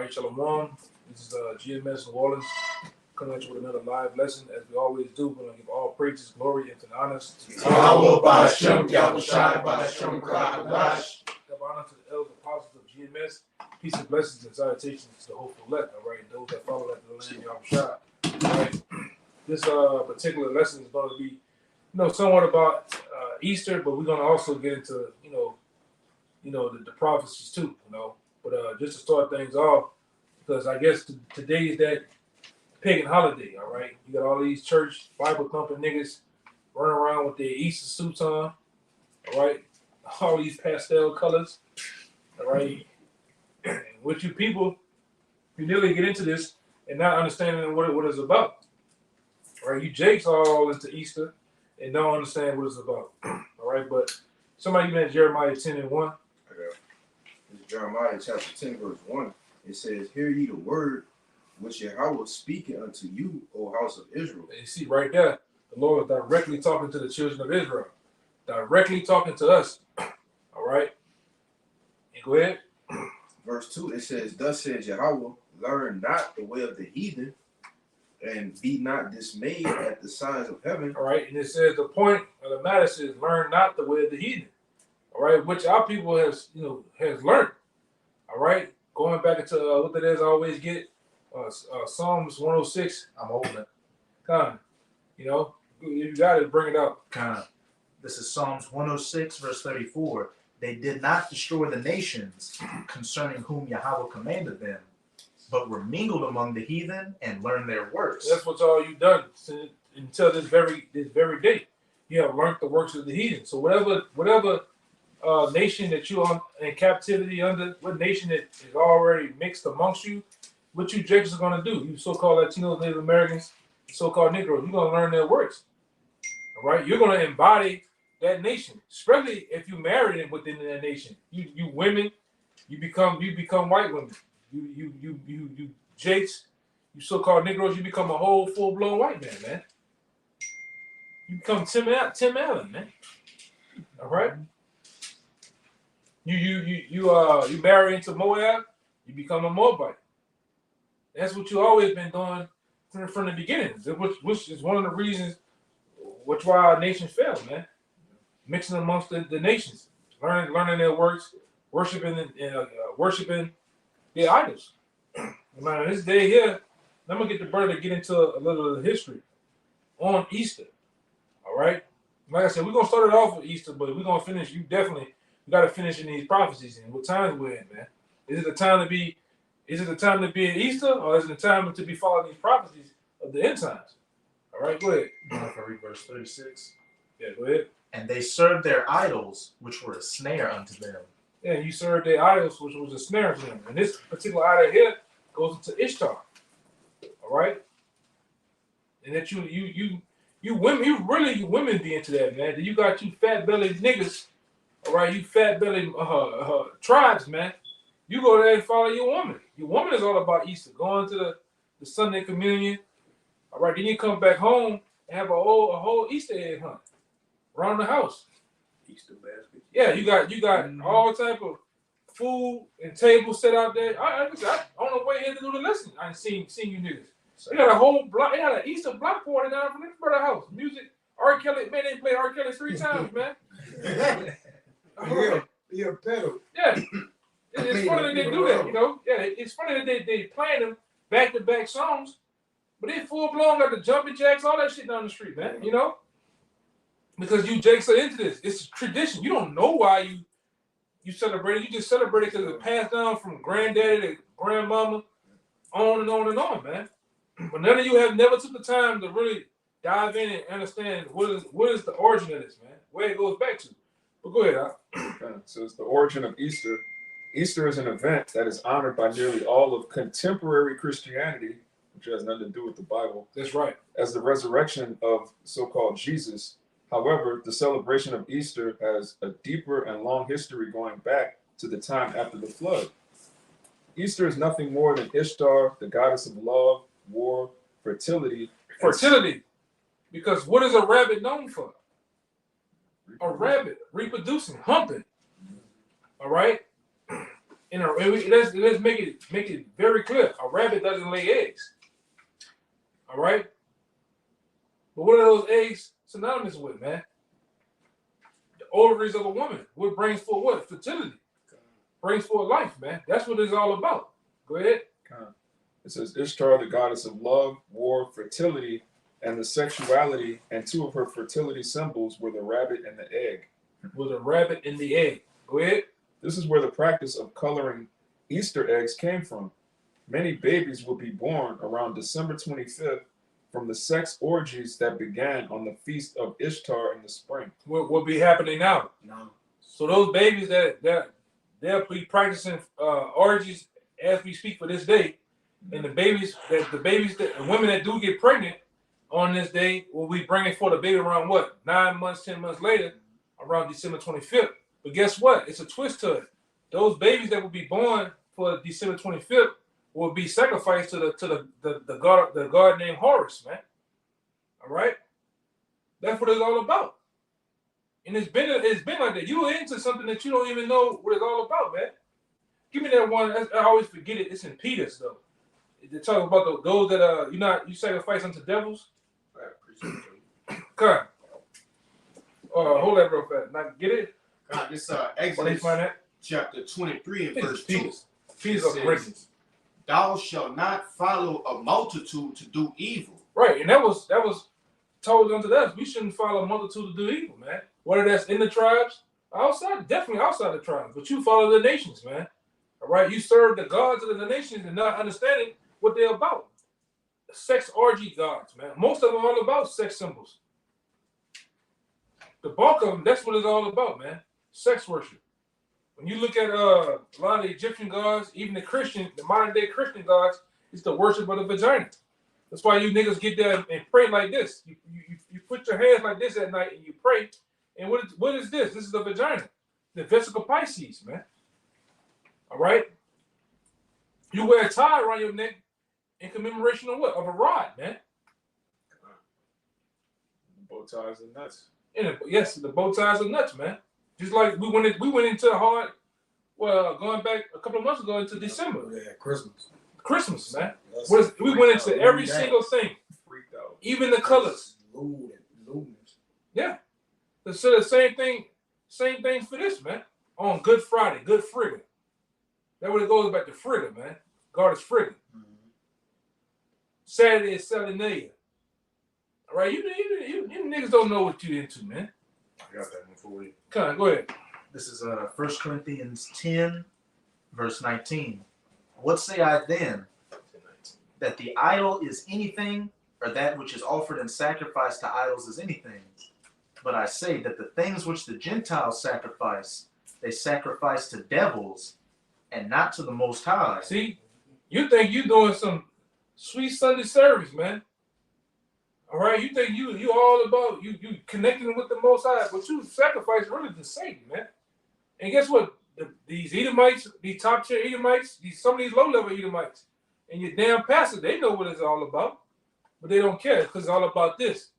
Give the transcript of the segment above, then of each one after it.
right, Shalom. This is GMS New Orleans coming at you with another live lesson. As we always do, we're going to give all praises, glory, and honors to Give honor to the elders apostles of GMS. Peace and blessings and salutations to the hopeful elect, all right, and those that follow after the land Yahushua. All right. This particular lesson is going to be, somewhat about Easter, but we're going to also get into, the prophecies too, But just to start things off, because I guess today is that pagan holiday, all right? You got all these church Bible thumping niggas running around with their Easter suits on, all right? All these pastel colors, all right? And with you people, you nearly get into this and not understanding what it's about, all right? You Jakes all into Easter and don't understand what it's about, all right? But somebody met Jeremiah 10:1. It's Jeremiah chapter 10, verse 1. It says, "Hear ye the word which Yahweh speaking unto you, O house of Israel." And you see right there, the Lord is directly talking to the children of Israel, directly talking to us. All right? And go ahead. Verse 2, it says, "Thus says Yahweh, learn not the way of the heathen, and be not dismayed at the signs of heaven." All right, and it says the point of the matter says, learn not the way of the heathen. All right, which our people has learned. All right, going back into what that is, I always get Psalms 106. I'm holding it. Kind, you got to bring it up. Kind. This is Psalms 106, verse 34. They did not destroy the nations concerning whom Yahweh commanded them, but were mingled among the heathen and learned their works. That's what's all you've done until this very day. You have learned the works of the heathen. So whatever nation that you're in captivity under, what nation that is already mixed amongst you, what you Jakes are going to do, you so-called Latinos, Native Americans, so-called Negroes, you're going to learn their works. All right? You're going to embody that nation, especially if you married it within that nation. You women, you become white women. You Jakes, you so-called Negroes, you become a whole full-blown white man. You become Tim Allen, man. All right? You marry into Moab, you become a Moabite. That's what you always been doing from the beginning, which is one of the reasons which why our nation failed, man. Mixing amongst the nations, learning their works, worshiping their idols. Man, this day here, I'm gonna get the brother to get into a little of the history on Easter. All right, like I said, we're gonna start it off with Easter, but we're gonna finish. You got to finish in these prophecies and what times we're in, man. Is it the time to be in Easter, or is it the time to be following these prophecies of the end times? All right, go ahead. I can read verse 36. Yeah, go ahead. And they served their idols, which were a snare unto them. Yeah, you served their idols, which was a snare to them. And this particular idol here goes into Ishtar. All right, and that you women be into that, man. You got you fat belly niggas. All right, you fat belly tribes, man. You go there and follow your woman. Your woman is all about Easter, going to the Sunday communion. All right, then you come back home and have a whole Easter egg hunt around the house. Easter basket. Yeah, you got all type of food and tables set out there. I on the way here to do the lesson, I ain't seen you niggas. They got a whole block. They got an Easter block party down from this brother house. Music, R. Kelly, man, they played R. Kelly 3 times, man. Yeah, pedal. Yeah. It's funny that they do that, Yeah, it's funny that they playing them back-to-back songs, but they full-blown got the jumping jacks, all that shit down the street, man, Because you Jakes are into this. It's a tradition. You don't know why you celebrate it. You just celebrate it because it's passed down from granddaddy to grandmama, on and on and on, man. But none of you have never took the time to really dive in and understand what is the origin of this, man, where it goes back to. But go ahead, Al. Okay. So it's the origin of Easter. Easter is an event that is honored by nearly all of contemporary Christianity, which has nothing to do with the Bible. That's right. As the resurrection of so-called Jesus. However, the celebration of Easter has a deeper and long history going back to the time after the flood. Easter is nothing more than Ishtar, the goddess of love, war, fertility. Fertility. Because what is a rabbit known for? A rabbit reproducing, humping. All right? Let's make it very clear. A rabbit doesn't lay eggs. All right. But what are those eggs synonymous with, man? The ovaries of a woman. What brings forth what? Fertility. Brings forth life, man. That's what it's all about. Go ahead. It says Ishtar, the goddess of love, war, fertility, and the sexuality, and two of her fertility symbols were the rabbit and the egg. Was a rabbit in the egg. Go ahead. This is where the practice of coloring Easter eggs came from. Many babies would be born around December 25th from the sex orgies that began on the feast of Ishtar in the spring. What will be happening now? No. So those babies that they'll be practicing orgies as we speak for this day, and the women that do get pregnant on this day will be bringing forth a baby around what 9 months, 10 months later, around December 25th. But guess what? It's a twist to it. Those babies that will be born for December 25th will be sacrificed to the god named Horus, man. All right, that's what it's all about. And it's been like that. You're into something that you don't even know what it's all about, man. Give me that one. I always forget it. It's in Peter's though. They talk about those that you sacrifice unto devils. Come. Hold that real fast. Now get it. This Exodus chapter 23 and verse 2. Peter's of Corinthians. Thou shalt not follow a multitude to do evil. Right, and that was told unto us. We shouldn't follow a multitude to do evil, man. Whether that's in the tribes, definitely outside the tribes. But you follow the nations, man. All right, you serve the gods of the nations and not understanding what they're about. Sex orgy gods, man. Most of them are all about sex symbols. The bulk of them, that's what it's all about, man. Sex worship. When you look at a lot of the Egyptian gods, even the modern day Christian gods, it's the worship of the vagina. That's why you niggas get there and pray like this. You put your hands like this at night and you pray. And what is this? This is the vagina, the vesica Pisces, man. All right. You wear a tie around your neck in commemoration of what? Of a rod, man. Bow ties and nuts. Yes, the bow ties are nuts, man. Just like we went into hard. Well, going back a couple of months ago into December. Yeah, Christmas, man. We went into every single thing, freaked out. Even the colors. Yeah. So the same thing for this, man. On Good Friday, Good Frigga. That's what it goes back to Frigga, man. Goddess Frigga. Mm-hmm. Saturday is Saturnalia. All right, you niggas don't know what you into, man. I got that one for you. Come on, go ahead. This is 1 Corinthians 10, verse 19. What say I then? That the idol is anything, or that which is offered in sacrifice to idols is anything? But I say that the things which the Gentiles sacrifice, they sacrifice to devils, and not to the Most High. See, you think you doing some sweet Sunday service, man. All right, you think you all about you connecting with the Most High, but you sacrifice really to Satan, man. And guess what? These Edomites, these top tier Edomites, some of these low level Edomites, and your damn pastor, they know what it's all about, but they don't care because it's all about this.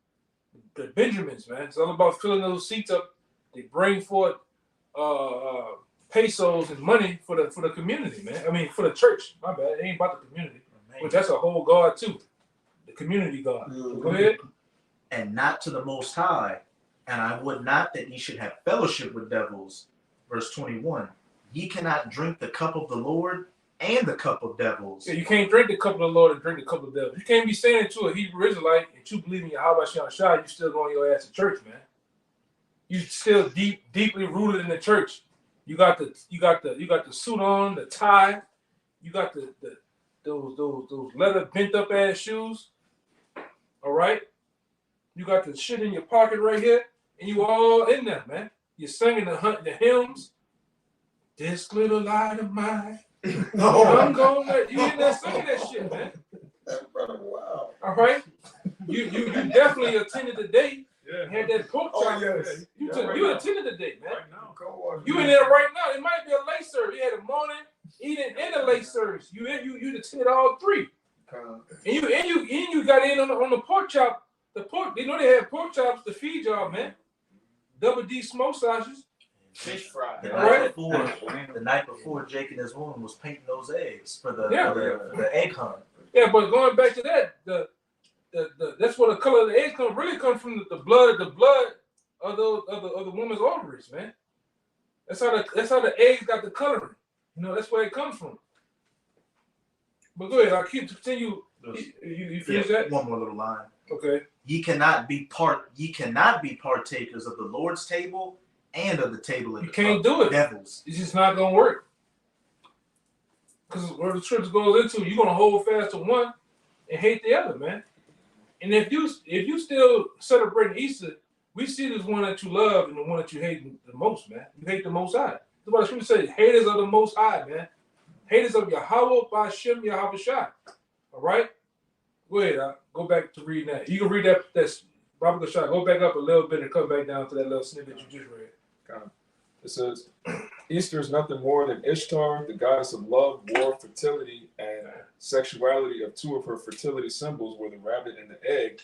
The Benjamins, man. It's all about filling those seats up. They bring forth pesos and money for the community, man. I mean, for the church. My bad. It ain't about the community, which that's a whole God too. The community God. Mm-hmm. Go ahead. And not to the Most High. And I would not that ye should have fellowship with devils. Verse 21. Ye cannot drink the cup of the Lord and the cup of devils. Yeah, you can't drink the cup of the Lord and drink the cup of the devil. You can't be saying it to a Hebrew Israelite and you believe in Yahweh Shah, you still going your ass to church, man. You still deeply rooted in the church. You got the suit on, the tie. You got those leather bent up ass shoes. All right. You got the shit in your pocket right here, and you all in there, man. You're singing the hymns. This little light of mine. I'm gonna let you in there singing that shit, man. Wow. All right. You definitely attended the date. Yeah. Had that pork chop. Yes. You attended the date, man. Right now. You in there right now. It might be a late service. You had a morning, eating, and a late service. You attended all three. And you got in on the pork chop. The pork, they know they had pork chops to feed y'all, man. Double D smoke sausages. Fish fry. The Alright. night before, Jake and his woman was painting those eggs for the Yeah. for the egg hunt. Yeah, but going back to that, the that's where the color of the eggs really comes from the blood of the woman's ovaries, man. That's how the eggs got the coloring. You know, that's where it comes from. But go ahead, I'll continue. You finish that? One more little line. Okay. Ye cannot be partakers of the Lord's table and of the table of You can't do it. devils. It's just not gonna work. Because where the scripture goes into, you're gonna hold fast to one and hate the other, man. And if you still celebrating Easter, we see this one that you love and the one that you hate the most, man. You hate the Most High. That's what the scripture says. Haters of the Most High, man. Haters of Yahweh by Shem Yahweh Shai. All right? Go ahead. Go back to reading that. You can read that. That's Bible Shai. Go back up a little bit and come back down to that little snippet you just read. It says, Easter is nothing more than Ishtar, the goddess of love, war, fertility, and sexuality. Of two of her fertility symbols were the rabbit and the egg.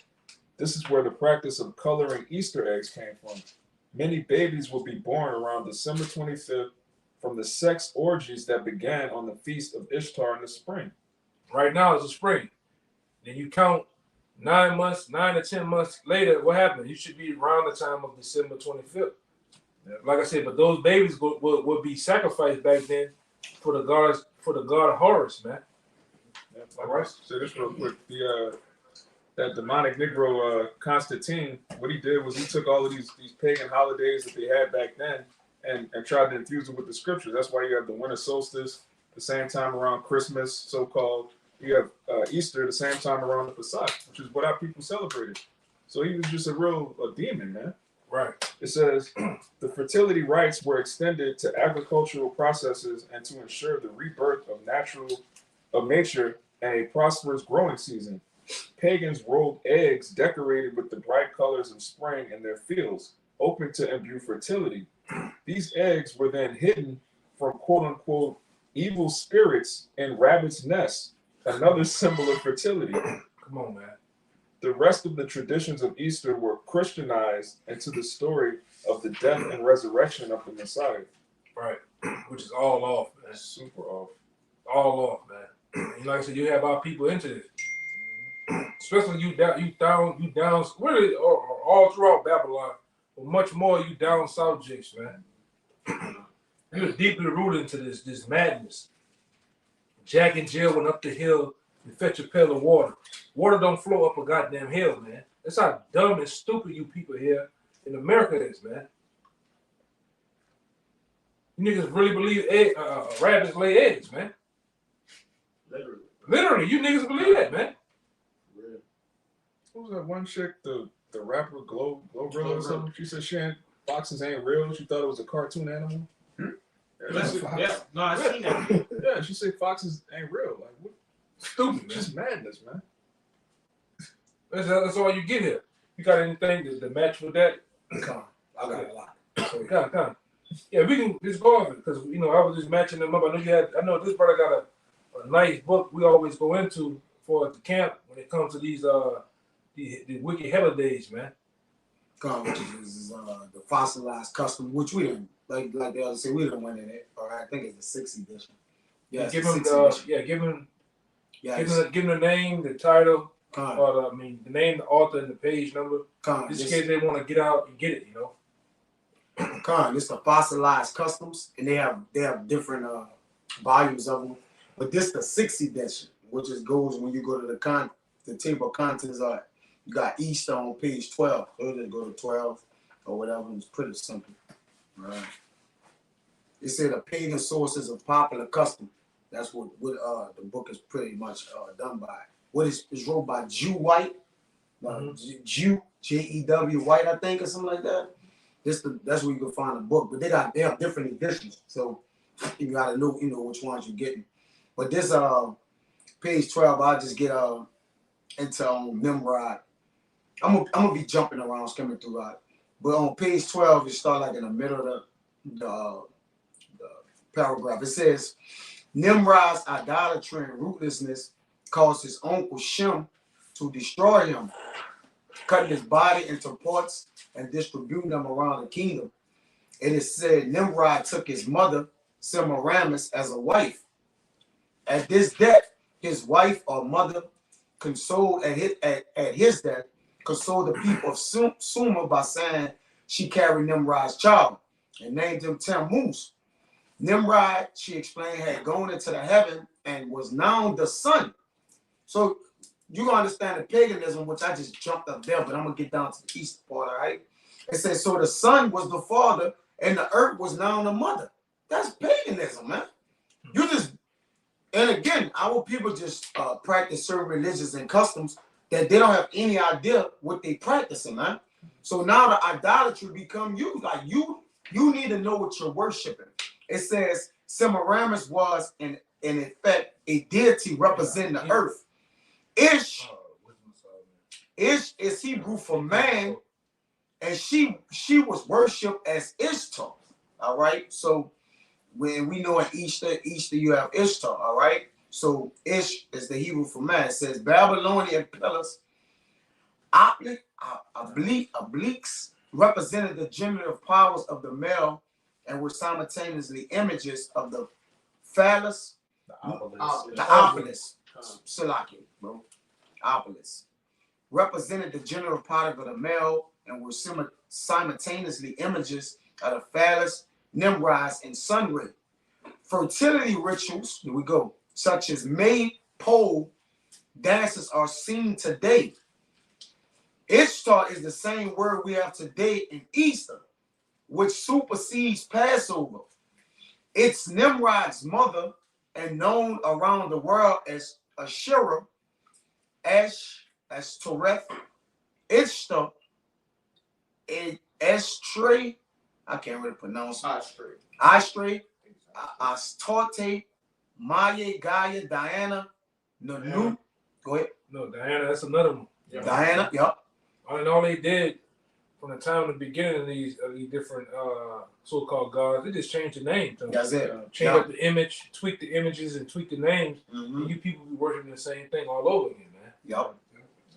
This is where the practice of coloring Easter eggs came from. Many babies will be born around December 25th from the sex orgies that began on the feast of Ishtar in the spring. Right now it's the spring. Then you count 9 to 10 months later, what happened? You should be around the time of December 25th. Like I said, but those babies would be sacrificed back then for the god Horus, man. All right. So this real quick. That demonic Negro Constantine, what he did was he took all of these pagan holidays that they had back then and tried to infuse it with the scriptures. That's why you have the winter solstice the same time around Christmas, so-called. You have Easter the same time around the Pesach, which is what our people celebrated. So he was just a demon, man. Right. It says the fertility rites were extended to agricultural processes and to ensure the rebirth of nature and a prosperous growing season. Pagans rolled eggs decorated with the bright colors of spring in their fields, open to imbue fertility. These eggs were then hidden from quote-unquote evil spirits in rabbits' nests, another symbol of fertility. Come on, man. The rest of the traditions of Easter were Christianized into the story of the death and resurrection of the Messiah. Right. Which is all off, man. Super off. All off, man. And like I said, you have our people into this. Especially you down, really, or all throughout Babylon, but much more you down south jakes, man. You're deeply rooted into this madness. Jack and Jill went up the hill and fetch a pail of water. Water don't flow up a goddamn hill, man. That's how dumb and stupid you people here in America is, man. You niggas really believe rabbits lay eggs, man. Literally, you niggas believe that, man. What was that one chick, the rapper Glorilla or something? She said foxes ain't real. She thought it was a cartoon animal. Yeah, no, I seen that. Yeah, she said foxes ain't real. Like, what? Stupid, man. Just madness, man. That's all you get here. You got anything to match with that? Come on. I got a lot. So come. Yeah, we can just go off it because I was just matching them up. I know this brother got a nice book we always go into for the camp when it comes to these the wicked holidays, man. Which is the fossilized custom, which we didn't like the others say we didn't win in it. Or I think it's the 6th edition. Yeah, give him the name, the title, or the name, the author, and the page number. Just in case they want to get out and get it, It's the fossilized customs, and they have different volumes of them. But this the 6th edition, which goes when you go to the table of contents. You got Easter on page 12. So just go to 12 or whatever. It's pretty simple. All right. It said the pagan sources of popular custom. That's what the book is pretty much done by. What is wrote by Jew White, Jew Jew White, I think, or something like that. That's where you can find the book. But they have different editions, so you gotta know which ones you're getting. But this page 12, I'll just get into Nimrod. I'm gonna be jumping around, skimming through that. But on page 12, you start like in the middle of the paragraph. It says, Nimrod's idolatry and rootlessness caused his uncle Shem to destroy him, cutting his body into parts and distributing them around the kingdom. And it said Nimrod took his mother, Semiramis, as a wife. At this death, his wife or mother consoled at his death, consoled the people of Sumer by saying she carried Nimrod's child and named him Tammuz. Nimrod, she explained, had gone into the heaven and was now the son. So you gonna understand the paganism, which I just jumped up there, but I'm gonna get down to the east part, all right? It says, so the son was the father and the earth was now the mother. That's paganism, man. You just, and again, our people just practice certain religions and customs that they don't have any idea what they practicing, man. So now the idolatry become you. Like you need to know what you're worshiping. It says Semiramis was in effect a deity representing the earth. Ish is Hebrew for man, and she was worshipped as Ishtar. All right. So when we know in Easter you have Ishtar. All right. So Ish is the Hebrew for man. It says Babylonian pillars, obliques represented the generative powers of the male and were simultaneously images of the phallus, the obelisk, Salaki, bro, obelisk, represented the generative power of the male and were simultaneously images of the phallus, Nimrods, and sunray. Fertility rituals, here we go, such as maypole dances are seen today. Ishtar is the same word we have today in Easter, which supersedes Passover. It's Nimrod's mother and known around the world as Asherah, Ashtoreth, Ishtar, Estre, I can't really pronounce it. Astre, Astarte, Maya, Gaia, Diana, Nanu. Go ahead. No, Diana, that's another one. Diana, yep. And all they did from the time of the beginning of these different so-called gods, they just changed the name. That's it. Change up the image, tweak the images, and tweak the names. And you people be worshiping the same thing all over again, man. Yep.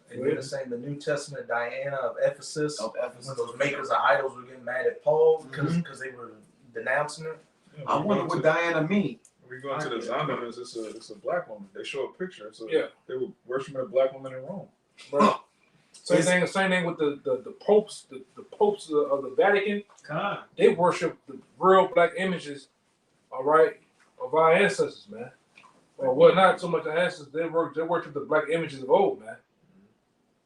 And you're saying the New Testament Diana of Ephesus, when those makers of idols were getting mad at Paul because they were denouncing him. I wonder what Diana means. We go into the Zondermans, it's a black woman. They show a picture. So they were worshiping a black woman in Rome. Right. Same thing with the popes, the popes of the Vatican. They worship the real black images, all right, of our ancestors, man. Well, not so much our ancestors. They worship the black images of old, man.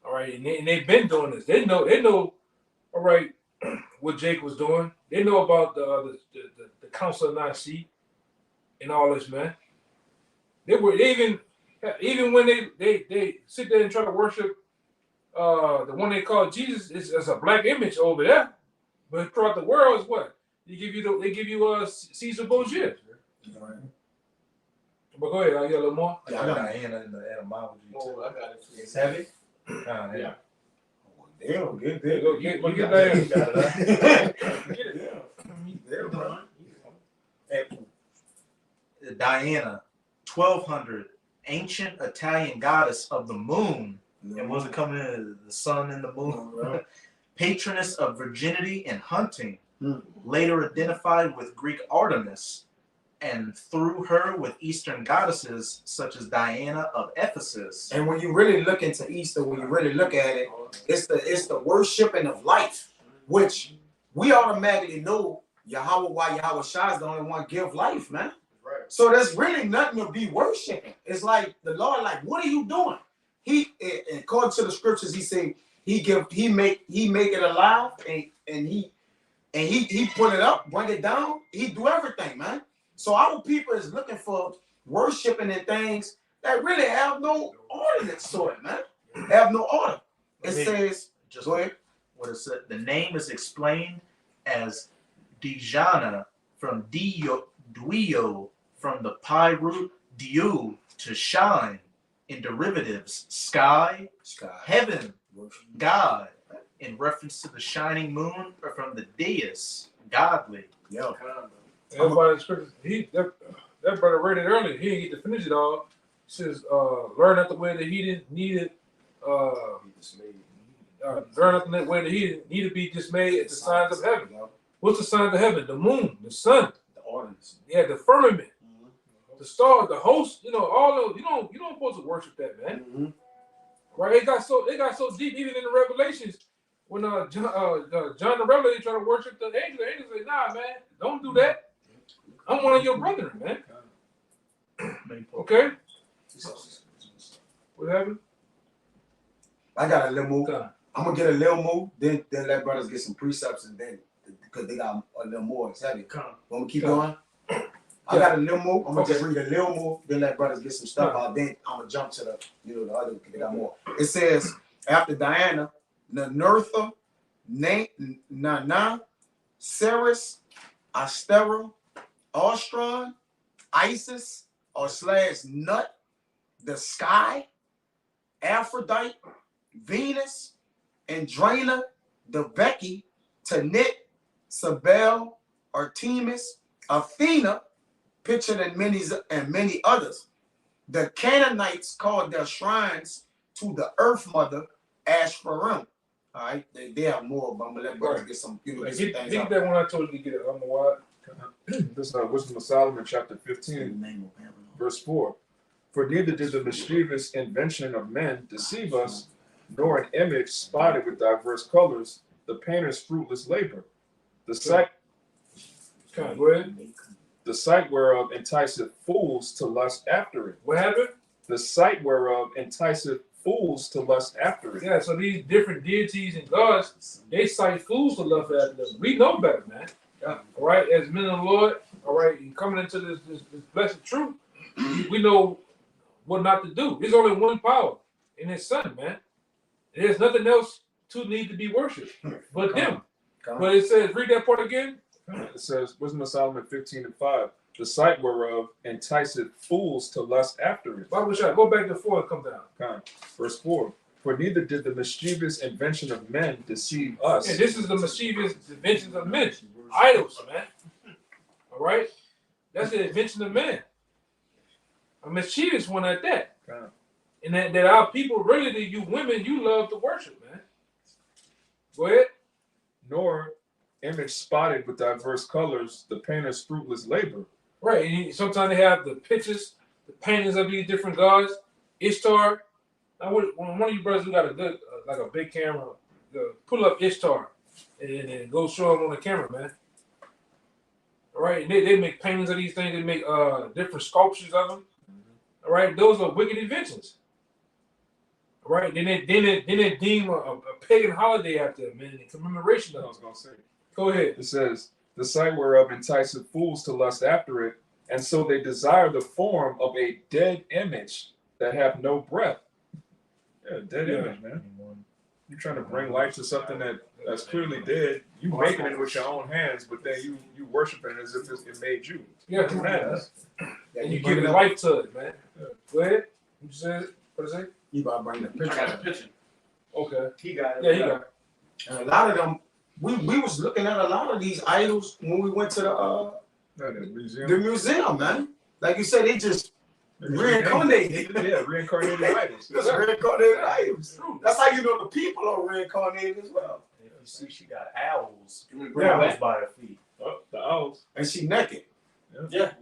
All right, and they've been doing this. They know, all right, what Jake was doing. They know about the Council of Nicaea and all this, man. They even when they sit there and try to worship the one they call Jesus is a black image over there, but throughout the world is what they give you Caesar Borgia. Right. But go ahead, I got a little more. I got Diana in the etymology. Oh, I got it. It's heavy. Yeah. Damn, get there. Get Diana. Get it. Diana, 1200, ancient Italian goddess of the moon. And was it coming in the sun and the moon? Patroness of virginity and hunting. Later identified with Greek Artemis, and through her with Eastern goddesses such as Diana of Ephesus. And when you really look into Easter, when you really look at it, it's the worshiping of life, which we automatically know Yahweh Shai is the only one give life, man. Right. So there's really nothing to be worshiping. It's like the Lord, like, what are you doing? He, according to the scriptures, he said he make it alive, and he put it up, bring it down. He do everything, man. So our people is looking for worshiping and things that really have no ordinance to it, man. Have no order. It says, just go ahead. What it said, the name is explained as Dijana from Duio, from the Pi root Diu, to shine, in derivatives, sky, heaven, God, in reference to the shining moon, or from the deus, godly. Yo. Everybody in scripture, that brother read it earlier. He didn't get to finish it all. He says, learn not the way that he didn't need it. Learn not the way that he didn't need to be dismayed at the signs of heaven. What's the sign of the heaven? The moon, the sun. The ordinance. Yeah, the firmament, the stars, the host. All those. You don't supposed to worship that, man. Mm-hmm. Right? It got so deep, even in the Revelations. When John the Revelator tried to worship the angels say, "Nah, man, don't do that. I'm one of your brethren, man." Okay. What happened? I got a little move. Okay. I'm gonna get a little move, then let brothers get some precepts, and then because they got a little more. It's heavy. Want me keep going? I got a little move. I'm gonna just read a little move, then let brothers get some stuff out. Then I'm gonna jump to the other. They got more. It says after Diana, Nertha, Nana, Ceres, Astera, Ostron, Isis / Nut, the Sky, Aphrodite, Venus, Andrena, the Becky, Tanit, Sabel, Artemis, Athena, pictured in many others. The Canaanites called their shrines to the Earth Mother Ashperim. All right, they have more, but I'm gonna let brothers get some, get some things Get out. that one I told you to get it. I don't know why. This is Wisdom of Solomon, chapter 15, verse 4. For neither did the mischievous invention of men deceive us, nor an image spotted with diverse colors, the painter's fruitless labor. The sight whereof enticeth fools to lust after it. What happened? The sight whereof enticeth fools to lust after it. Yeah, so these different deities and gods, they cite fools to love after them. We know better, man. Yeah. All right, as men of the Lord, all right, and coming into this blessed truth, we know what not to do. There's only one power in His Son, man. There's nothing else to need to be worshipped but Him. But it says, read that part again. It says, Wisdom of Solomon 15:5. The sight whereof enticeth fools to lust after it. Bible shot. Go back to 4 and come down. Verse 4. For neither did the mischievous invention of men deceive us. And this is the mischievous inventions of men. Idols, man. All right? That's the invention of man. A mischievous one at that. And that our people, really, you women, you love to worship, man. Go ahead. Nor image spotted with diverse colors, the painter's fruitless labor. Right. And sometimes they have the pictures, the paintings of these different gods. Ishtar. Now, when one of you brothers who got a good, like a big camera, pull up Ishtar and go show them on the camera, man. All right. And they make paintings of these things. They make different sculptures of them. All right. Those are wicked inventions. All right. Then they deem a pagan holiday after them, man, in commemoration of. I was going to say. Go ahead. It says, the sight whereof enticeth fools to lust after it, and so they desire the form of a dead image that have no breath. Yeah, dead image, man. You're trying to bring life to something that's clearly dead. You making it with your own hands, but then you worship it as if it made you. Yeah, and you give life to it, man. Yeah. Go ahead. You said what is it? You about to bring the picture. I got the picture. Okay. He got it. Yeah, he got it. And a lot of them, we was looking at a lot of these idols when we went to the museum, man. Like you said, they just reincarnated. Yeah, reincarnated idols. Just reincarnated idols. That's how you know the people are reincarnated as well. If you see, she got owls. Yeah, Owls by her feet. Oh, the owls. And she naked. Yeah.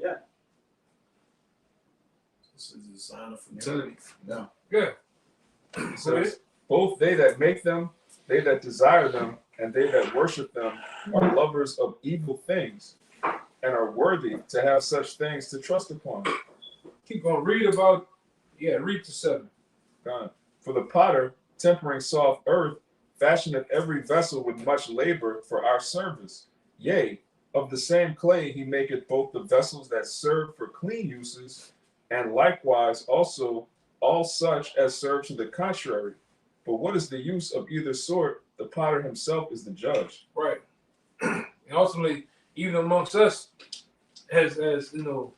This is a sign of fertility. Yeah. Yeah. It says, both they that make them, they that desire them, and they that worship them are lovers of evil things, and are worthy to have such things to trust upon. Keep going. Read to 7. For the potter, tempering soft earth, fashioneth every vessel with much labor for our service. Yea, of the same clay he maketh both the vessels that serve for clean uses, and likewise also all such as serve to the contrary. But what is the use of either sort? The potter himself is the judge. Right. And ultimately, even amongst us, as you know,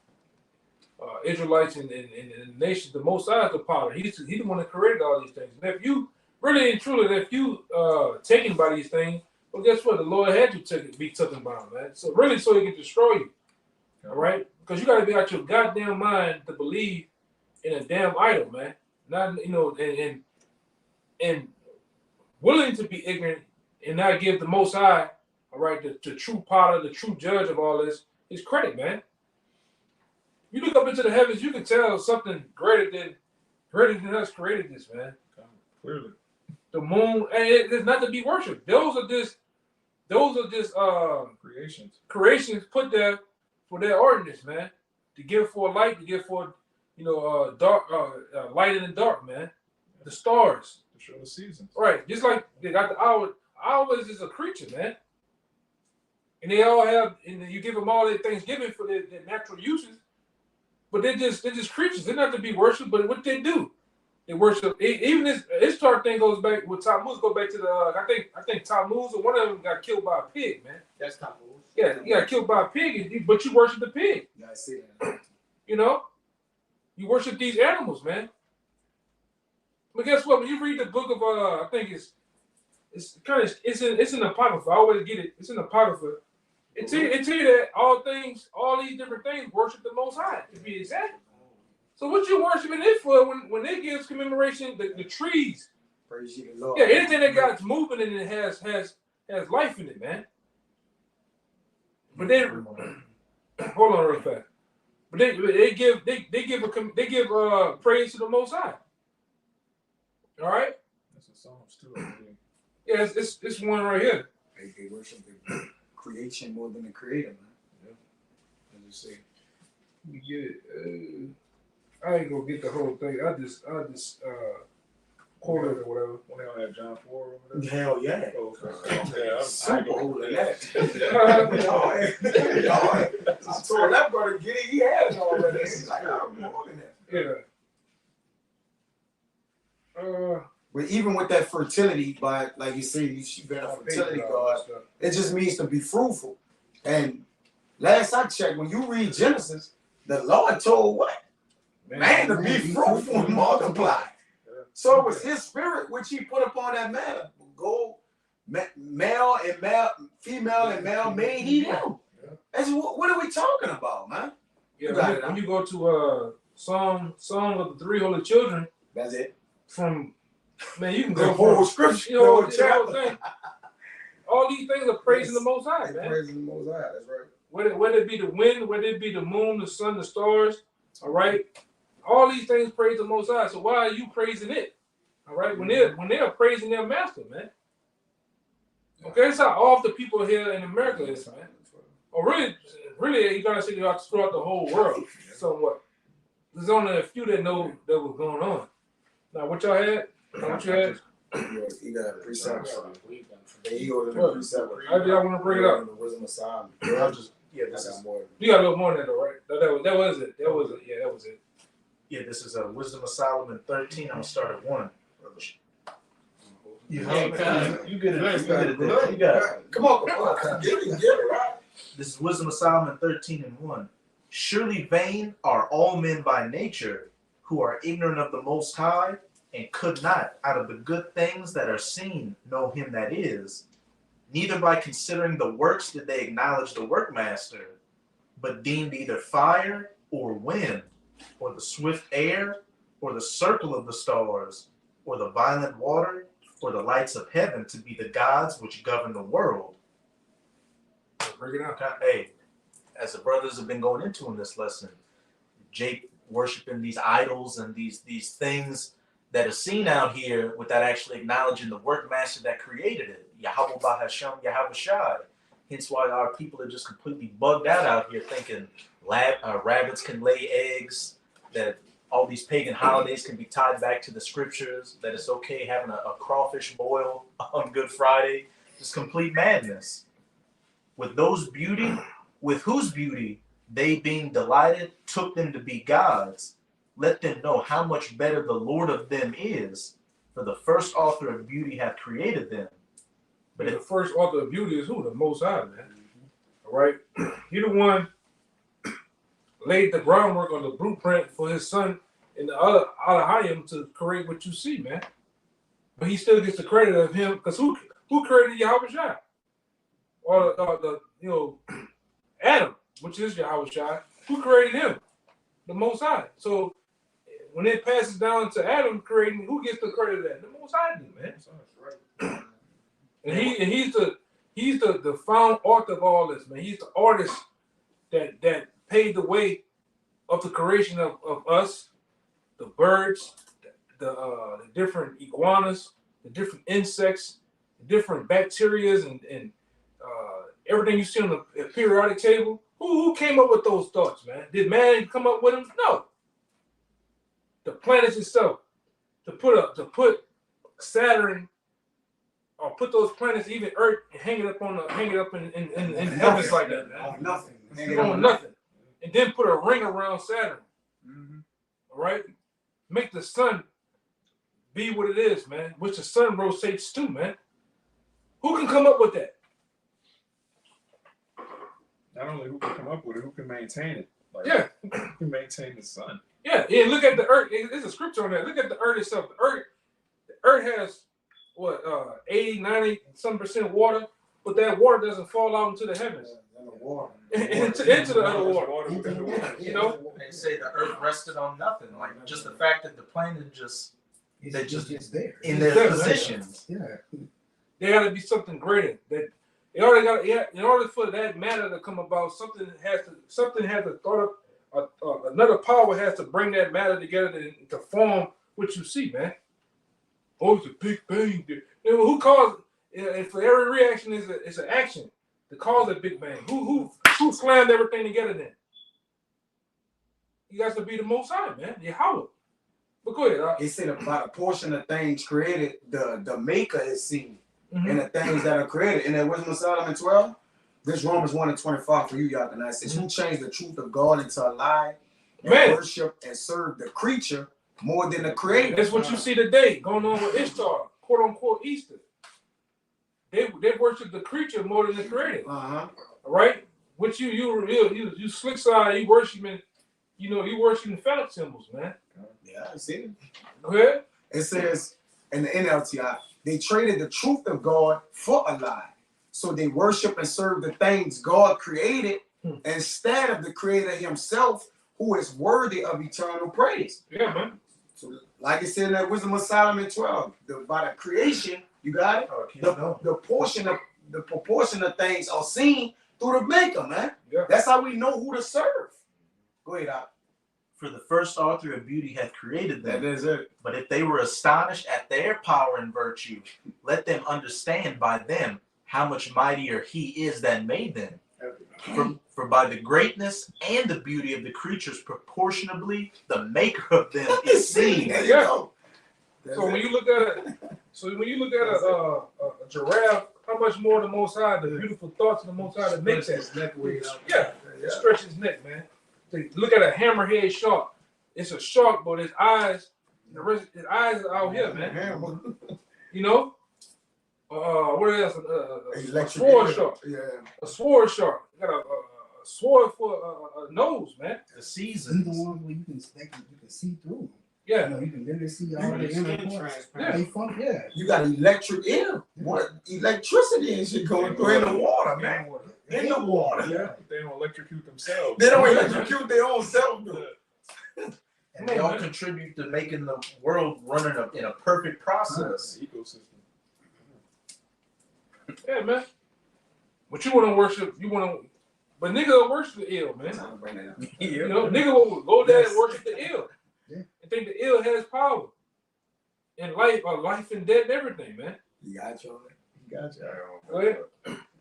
Israelites and the nations, the Most High is the potter. He's the one that created all these things. And if you really and truly, if you taken by these things, well, guess what? The Lord had you be taken by them, man. So really, so He can destroy you. All right, because you got to be out your goddamn mind to believe in a damn idol, man. Not and willing to be ignorant and not give the Most High all right, the true potter, the true judge of all this, is credit, man. You look up into the heavens, you can tell something greater than us created this, man. Clearly. The moon, and there's not to be worshipped. Those are just creations put there for their ordinance, man. To give for light, to give for dark, light in the dark, man. The stars. To show the seasons. Right. Just like they got the hour. Hour is just a creature, man. And they all have, and you give them all their thanksgiving for their natural uses. But they're just creatures. They're not to be worshipped, but what they do. They worship. Even this Ishtar thing goes back with Tammuz. Go back to the I think Tammuz or one of them got killed by a pig, man. That's Tammuz. Yeah, he got killed by a pig, but you worship the pig. Yeah, I see that. You worship these animals, man. But guess what? When you read the book of I think it's in Apocrypha. I always get it. It's in Apocrypha. It tell you that all these different things worship the Most High, to be exact. So what you worshiping it for when it gives commemoration, the trees? Praise you, the Lord. Yeah, anything that God's moving and it has life in it, man. But then hold on real fast. But they give praise to the Most High. All right. That's a Psalms too, I believe. Yeah, it's one right here. They worship the creation more than the creator, man. Yeah. Let me see. We get it. I ain't gonna get the whole thing. I just quote it or whatever. When they on that John 4 or whatever. Hell yeah. Oh, okay. Yeah, Super older than that. Yeah. I told that brother get it. He had it already. He's like, I'm more than that. But even with that fertility, but like you say, she been a fertility god. It just means to be fruitful. And last I checked, when you read Genesis, the Lord told what? Man to be fruitful and multiply. So it was his spirit which he put upon that man. Go male and male, female and male made he them. That's what are we talking about, man? Yeah, when you go to Song of the Three Holy Children, that's it. From man, you can the go whole scripture, the whole thing. All these things are praising the Most High, man. Praising the Most High, that's right. Whether it be the wind, whether it be the moon, the sun, the stars, all right. All these things praise the Most High. So why are you praising it? All right, when they're praising their master, man. Okay, that's how off the people here in America is, man. Or really, you gotta say throughout the whole world, somewhat. There's only a few that know that was going on. Now, what y'all had? What you had? You got a precept. He ordered a precept. How do y'all want to bring it up? The wisdom of Solomon. This is more. You got a little more than that, though, right? That was it. Yeah, that was it. Yeah, this is a Wisdom of Solomon 13. I'm gonna start at 1. You get it. You got it. Come on. Get it right. This is Wisdom of Solomon 13 and 1. Surely vain are all men by nature, who are ignorant of the Most High, and could not, out of the good things that are seen, know him that is. Neither by considering the works did they acknowledge the workmaster, but deemed either fire or wind, or the swift air, or the circle of the stars, or the violent water, or the lights of heaven to be the gods which govern the world. Break it out. Hey, as the brothers have been going into in this lesson, Jake worshiping these idols and these things that are seen out here without actually acknowledging the workmaster that created it, Yahweh Bahasham, Yahweh Shai. Hence why our people are just completely bugged out here thinking rabbits can lay eggs, that all these pagan holidays can be tied back to the scriptures, that it's okay having a crawfish boil on Good Friday. It's complete madness. With whose beauty they being delighted took them to be gods, let them know how much better the Lord of them is, for the first author of beauty hath created them. But the first author of beauty is who? The Most High, man. All right? He the one laid the groundwork on the blueprint for his son and the other Alahayim to create what you see, man. But he still gets the credit of him, because who created Yahweh Shai? Or Adam, which is Yahweh Shai. Who created him? The Most High. So when it passes down to Adam creating, who gets the credit of that? The Most High do, man. And He's the found author of all this, man. He's the artist that paved the way of the creation of us, the birds, the different iguanas, the different insects, the different bacterias, and everything you see on the periodic table. Who came up with those thoughts, man? Did man come up with them? No. The planets itself. To put Saturn or put those planets, even Earth, and hang it up in heavens like that, man. Nothing. On nothing. And then put a ring around Saturn. Mm-hmm. All right? Make the sun be what it is, man. Which the sun rotates too, man. Who can come up with that? Not only who can come up with it, who can maintain it. Like, yeah. Who can maintain the sun? Yeah, look at the Earth. There's a scripture on that. Look at the Earth itself. The Earth has what 80, 90 some percent water, but that water doesn't fall out into the heavens. Into the other water. You know? They say the Earth rested on nothing. Like just the fact that the planet just there in their positions. Yeah. There got to be something greater. That they already got. Yeah, in order for that matter to come about, something has to thought up. Another power has to bring that matter together to form what you see, man. Oh, it's a Big Bang. Who caused? And for every reaction is an action to cause a Big Bang. Who slammed everything together then? You got to be the Most High, man. Yahweh. But go ahead. It said about a portion of things created, the maker is seen. Mm-hmm. And the things that are created. And then Wisdom of Solomon 12, this Romans 1:25 for you, y'all tonight. It says, who changed the truth of God into a lie and worship and serve the creature more than the creator? That's what you see today going on with Ishtar, quote unquote Easter. They worship the creature more than the creator. Uh-huh. All right? Which you slick side, you worshiping phallic symbols, man. Yeah, I see it. Go ahead. It says in the NLTI, they traded the truth of God for a lie. So they worship and serve the things God created instead of the creator himself, who is worthy of eternal praise. Yeah, man. So, like it said in that Wisdom of Solomon 12, by the creation, you got it? The proportion of things are seen through the maker, man. Yeah. That's how we know who to serve. Go ahead, Al. For the first author of beauty hath created them. That is it. But if they were astonished at their power and virtue, let them understand by them how much mightier he is that made them. For by the greatness and the beauty of the creatures proportionably, the maker of them is seen. There you go. So when you look at a giraffe, how much more the Most High, the beautiful thoughts of the Most High that makes that? Yeah, it stretches his neck, man. Look at a hammerhead shark. It's a shark, but his eyes are out here, man. You know? What else? A sword shark. Yeah. A sword shark. Got a sword for a nose, man. The season. The one where you can see through. Yeah. You can literally see all the inner parts. Yeah. You got electric air. What electricity and shit going through in the water, man. In the water. Yeah. They don't electrocute themselves. They don't electrocute their own self, though. And they all contribute to making the world running in a perfect process. Ecosystem. Yeah, man. But you want to worship, but nigga will worship the ill, man. You know, nigga will go there and worship the ill. Yeah. And think the ill has power. In life and death and everything, man. You got you. Go ahead.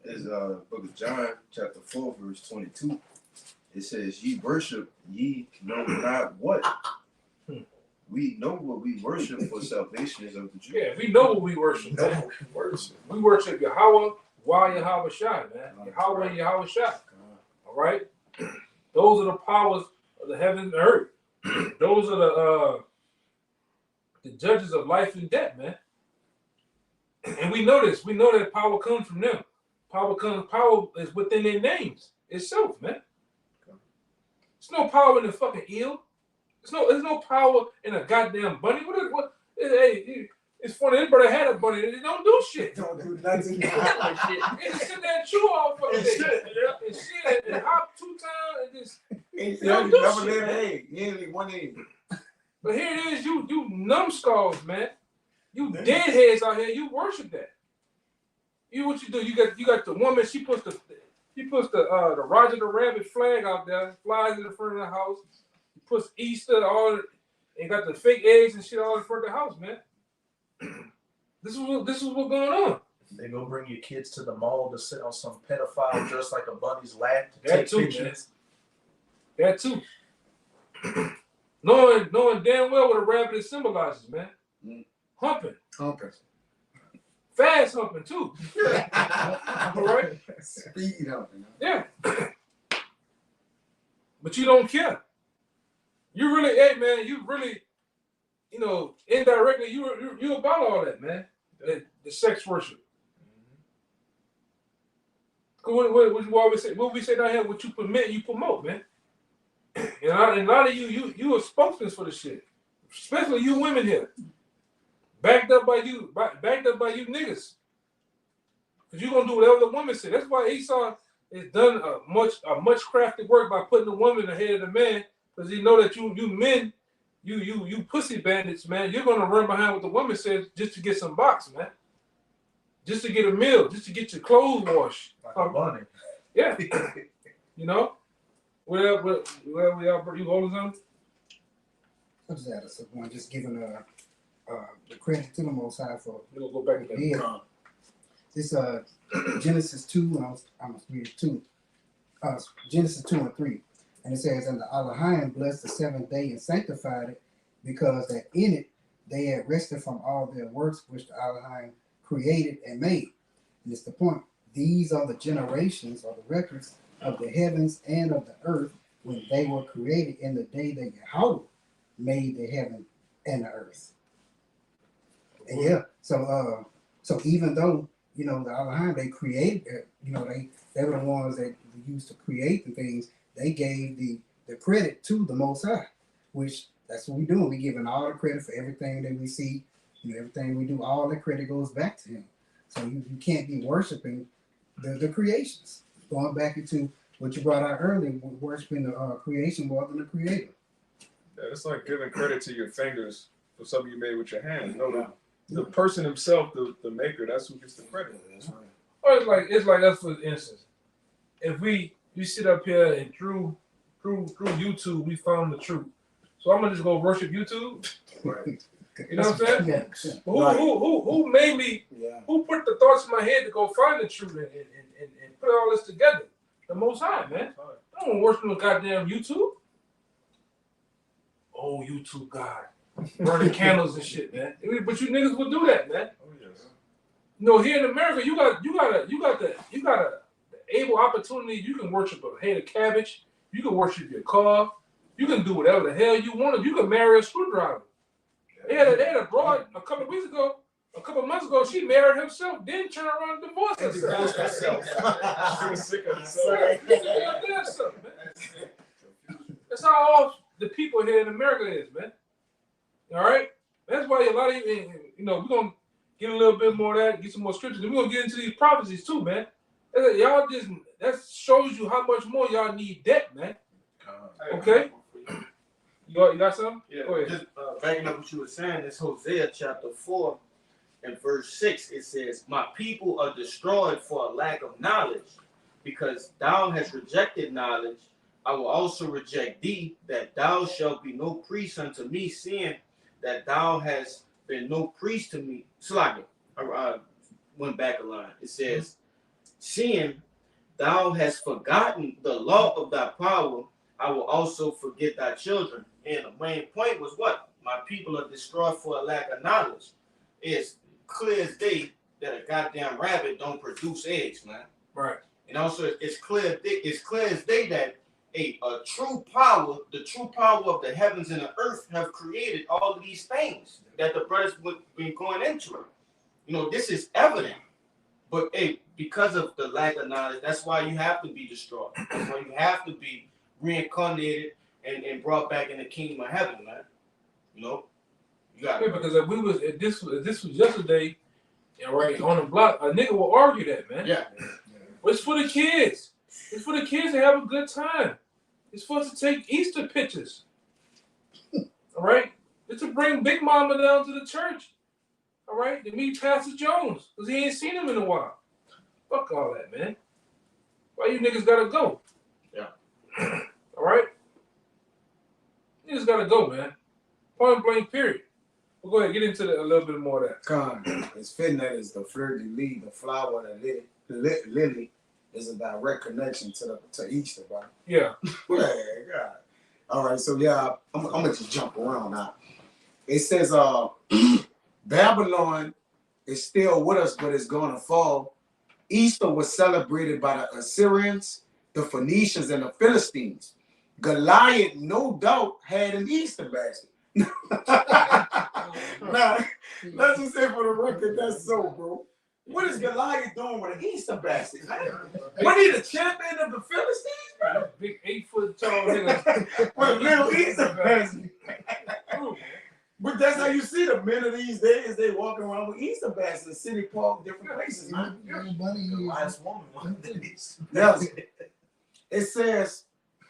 It's book of John, chapter 4, verse 22. It says, ye worship, ye know not what. We know what we worship, for salvation is of the Jews. Yeah, we know what we worship. We worship Yahweh, Yahweh Shai, man. Yahweh and Yahweh Shai. All right? Those are the powers of the heaven and earth. Those are the judges of life and death, man. And we know this. We know that power comes from them. Power is within their names itself, man. There's no power in the fucking eel. There's no power in a goddamn bunny. What? Hey, it's funny. Everybody had a bunny. They don't do shit. Don't do nothing. They just sit there and chew all fucking day. And shit and hop 2 times and just. You never laid an egg. You ain't laid one egg. But here it is. You numbskulls, man. You deadheads out here. You worship that. what you do? You got the woman. She puts the Roger the Rabbit flag out there. Flies in the front of the house. Puts Easter all. And got the fake eggs and shit all in front of the house, man. This is what's going on. They go bring your kids to the mall to sit on some pedophile dressed like a bunny's lap to That take too, pictures. Man. That too. knowing damn well what a rabbit symbolizes, man. Humping. Fast humping too. All right. Speed humping. Yeah. But you don't care. You really, hey man, you really, indirectly, you about all that, man. The sex worship. What we say down here, what you permit, you promote, man. And a lot of you are spokesmen for the shit. Especially you women here. Backed up by you niggas. Because you're gonna do whatever the woman said. That's why Esau has done a much crafted work by putting the woman ahead of the man. Because he know that you men, you pussy bandits, man, you're gonna run behind what the woman says just to get some box, man. Just to get a meal, just to get your clothes washed. Like a bunny. Yeah. Where we are, you holding something? What's that? It's one just giving the credit to the Most High for. We'll go back to that. Yeah. This Genesis 2, and I'm gonna read it 2. Genesis 2 and 3. And it says, and the Elohim blessed the seventh day and sanctified it, because that in it they had rested from all their works which the Elohim created and made. And it's the point. These are the generations or the records of the heavens and of the earth when they were created in the day that Yahweh made the heaven and the earth. And yeah, so even though the Elohim they created, they were the ones that used to create the things. They gave the credit to the Most High, which that's what we're doing. We're giving all the credit for everything that we see, everything we do. All the credit goes back to Him. So you can't be worshiping the creations. Going back into what you brought out earlier, worshiping the creation more than the Creator. Yeah, it's like giving credit to your fingers for something you made with your hands. No, the person himself, the maker, that's who gets the credit. That's right. Or it's like us, for instance. If we sit up here and through YouTube we found the truth. So I'm gonna just go worship YouTube. Right. You know what I'm saying? Yeah. But who made me? Yeah. Who put the thoughts in my head to go find the truth and put all this together? The Most High, man. I don't worship no goddamn YouTube. Oh, YouTube God, burning candles and shit, man. But you niggas will do that, man. Oh yes. Here in America, you got the able opportunity. You can worship a head of cabbage. You can worship your car. You can do whatever the hell you want. You can marry a screwdriver. They had a broad a couple months ago. She married herself, then turned around and divorced herself. She was sick of herself. That's how all the people here in America is, man. All right? That's why a lot of we're going to get a little bit more of that, get some more scriptures. And we're going to get into these prophecies too, man. Y'all that shows you how much more y'all need debt, man. Okay? You got something? Yeah, Go ahead. just backing up what you were saying, it's Hosea chapter 4 and verse 6. It says, my people are destroyed for a lack of knowledge, because thou hast rejected knowledge. I will also reject thee, that thou shalt be no priest unto me, seeing that thou hast been no priest to me. Slack it. Went back a line. It says, seeing thou hast forgotten the law of thy power, I will also forget thy children. And the main point was what? My people are destroyed for a lack of knowledge. It's clear as day that a goddamn rabbit don't produce eggs, man. Right. And also, it's clear as day that a true power, the true power of the heavens and the earth have created all of these things that the brothers would be going into. This is evident. But because of the lack of knowledge, that's why you have to be destroyed. That's why you have to be reincarnated and brought back in the kingdom of heaven, man. You got it. Because if this was yesterday, right, on the block, a nigga will argue that, man. Yeah. But it's for the kids. It's for the kids to have a good time. It's for us to take Easter pictures. All right? It's to bring Big Mama down to the church. All right? To meet Pastor Jones, because he ain't seen him in a while. Fuck all that, man. Why you niggas gotta go? Yeah. All right? You just gotta go, man. Point blank, period. We'll go ahead and get into a little bit more of that. Con, it's fitting that is the fleur-de-lis, the flower, the lily, is a direct connection to Easter, right? Yeah. Yeah, God. All right, so yeah, I'm gonna just jump around now. It says, Babylon is still with us, but it's gonna fall. Easter was celebrated by the Assyrians, the Phoenicians, and the Philistines. Goliath, no doubt, had an Easter basket. Now, let's just say for the record, that's so, bro. What is Goliath doing with an Easter basket? What he the champion of the Philistines, bro? Big 8 foot tall nigga. With a little Easter basket. But that's how you see the men of these days. They walk around with Easter baskets, City Park, different places, man. The last woman one of these. Yes. It says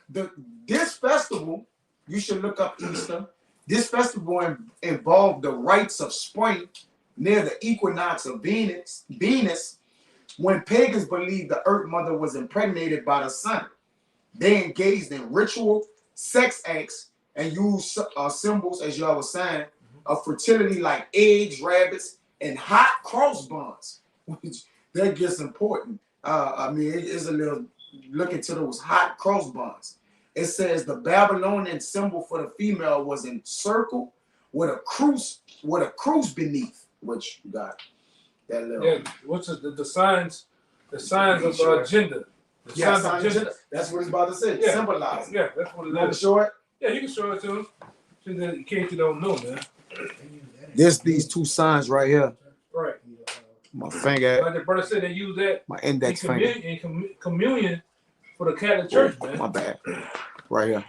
this festival, you should look up Easter. This festival involved the rites of spring near the equinox of Venus, when pagans believed the earth mother was impregnated by the sun. They engaged in ritual sex acts and used symbols, as y'all was saying, of fertility like eggs, rabbits, and hot cross buns, which that gets important. I mean, it is a little look into those hot cross buns. It says the Babylonian symbol for the female was in circle with a cruise beneath, which you got that little. Yeah, what's the signs? The signs of gender. The Yeah, signs of gender. that's what it's about to say. Yeah. Symbolize. Yeah, that's what You it want to is. show it? Yeah, you can show it to him. In case you don't know, man. There's these two signs right here. Right. My finger, Like the brother said, they use that my in index finger. communion for the Catholic Church, man. My bad. Right here.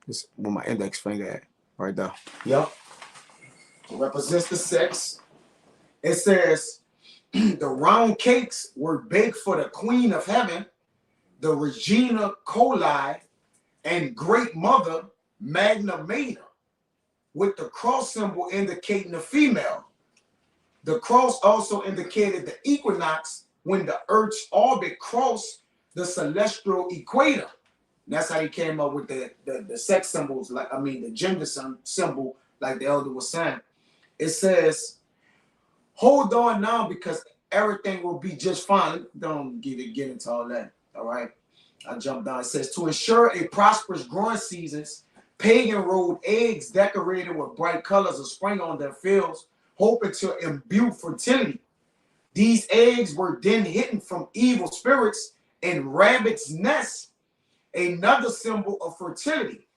This is where my index finger at. Right there. Yep. It represents the sex. It says the round cakes were baked for the Queen of Heaven, the Regina Coli, and Great Mother Magna Mater, with the cross symbol indicating the female. The cross also indicated the equinox when the Earth's orbit crossed the celestial equator. That's how he came up with the sex symbols, the gender symbol, like the elder was saying. It says, hold on now because everything will be just fine. Don't get into all that, all right? I jumped down. It says, to ensure a prosperous growing seasons, pagan rolled eggs decorated with bright colors of spring on their fields, hoping to imbue fertility. These eggs were then hidden from evil spirits in rabbits' nests, another symbol of fertility.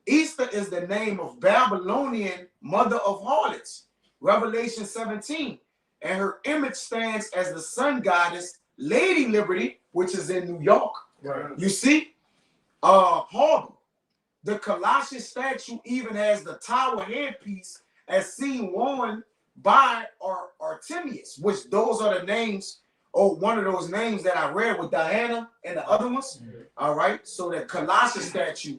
Easter is the name of Babylonian mother of harlots, Revelation 17, and her image stands as the sun goddess, Lady Liberty, which is in New York. Right. You see, horrible. The Colossus statue even has the tower headpiece as seen worn by Artemis, which those are the names, or one of those names that I read with Diana and the other ones. Mm-hmm. All right, so the Colossus statue,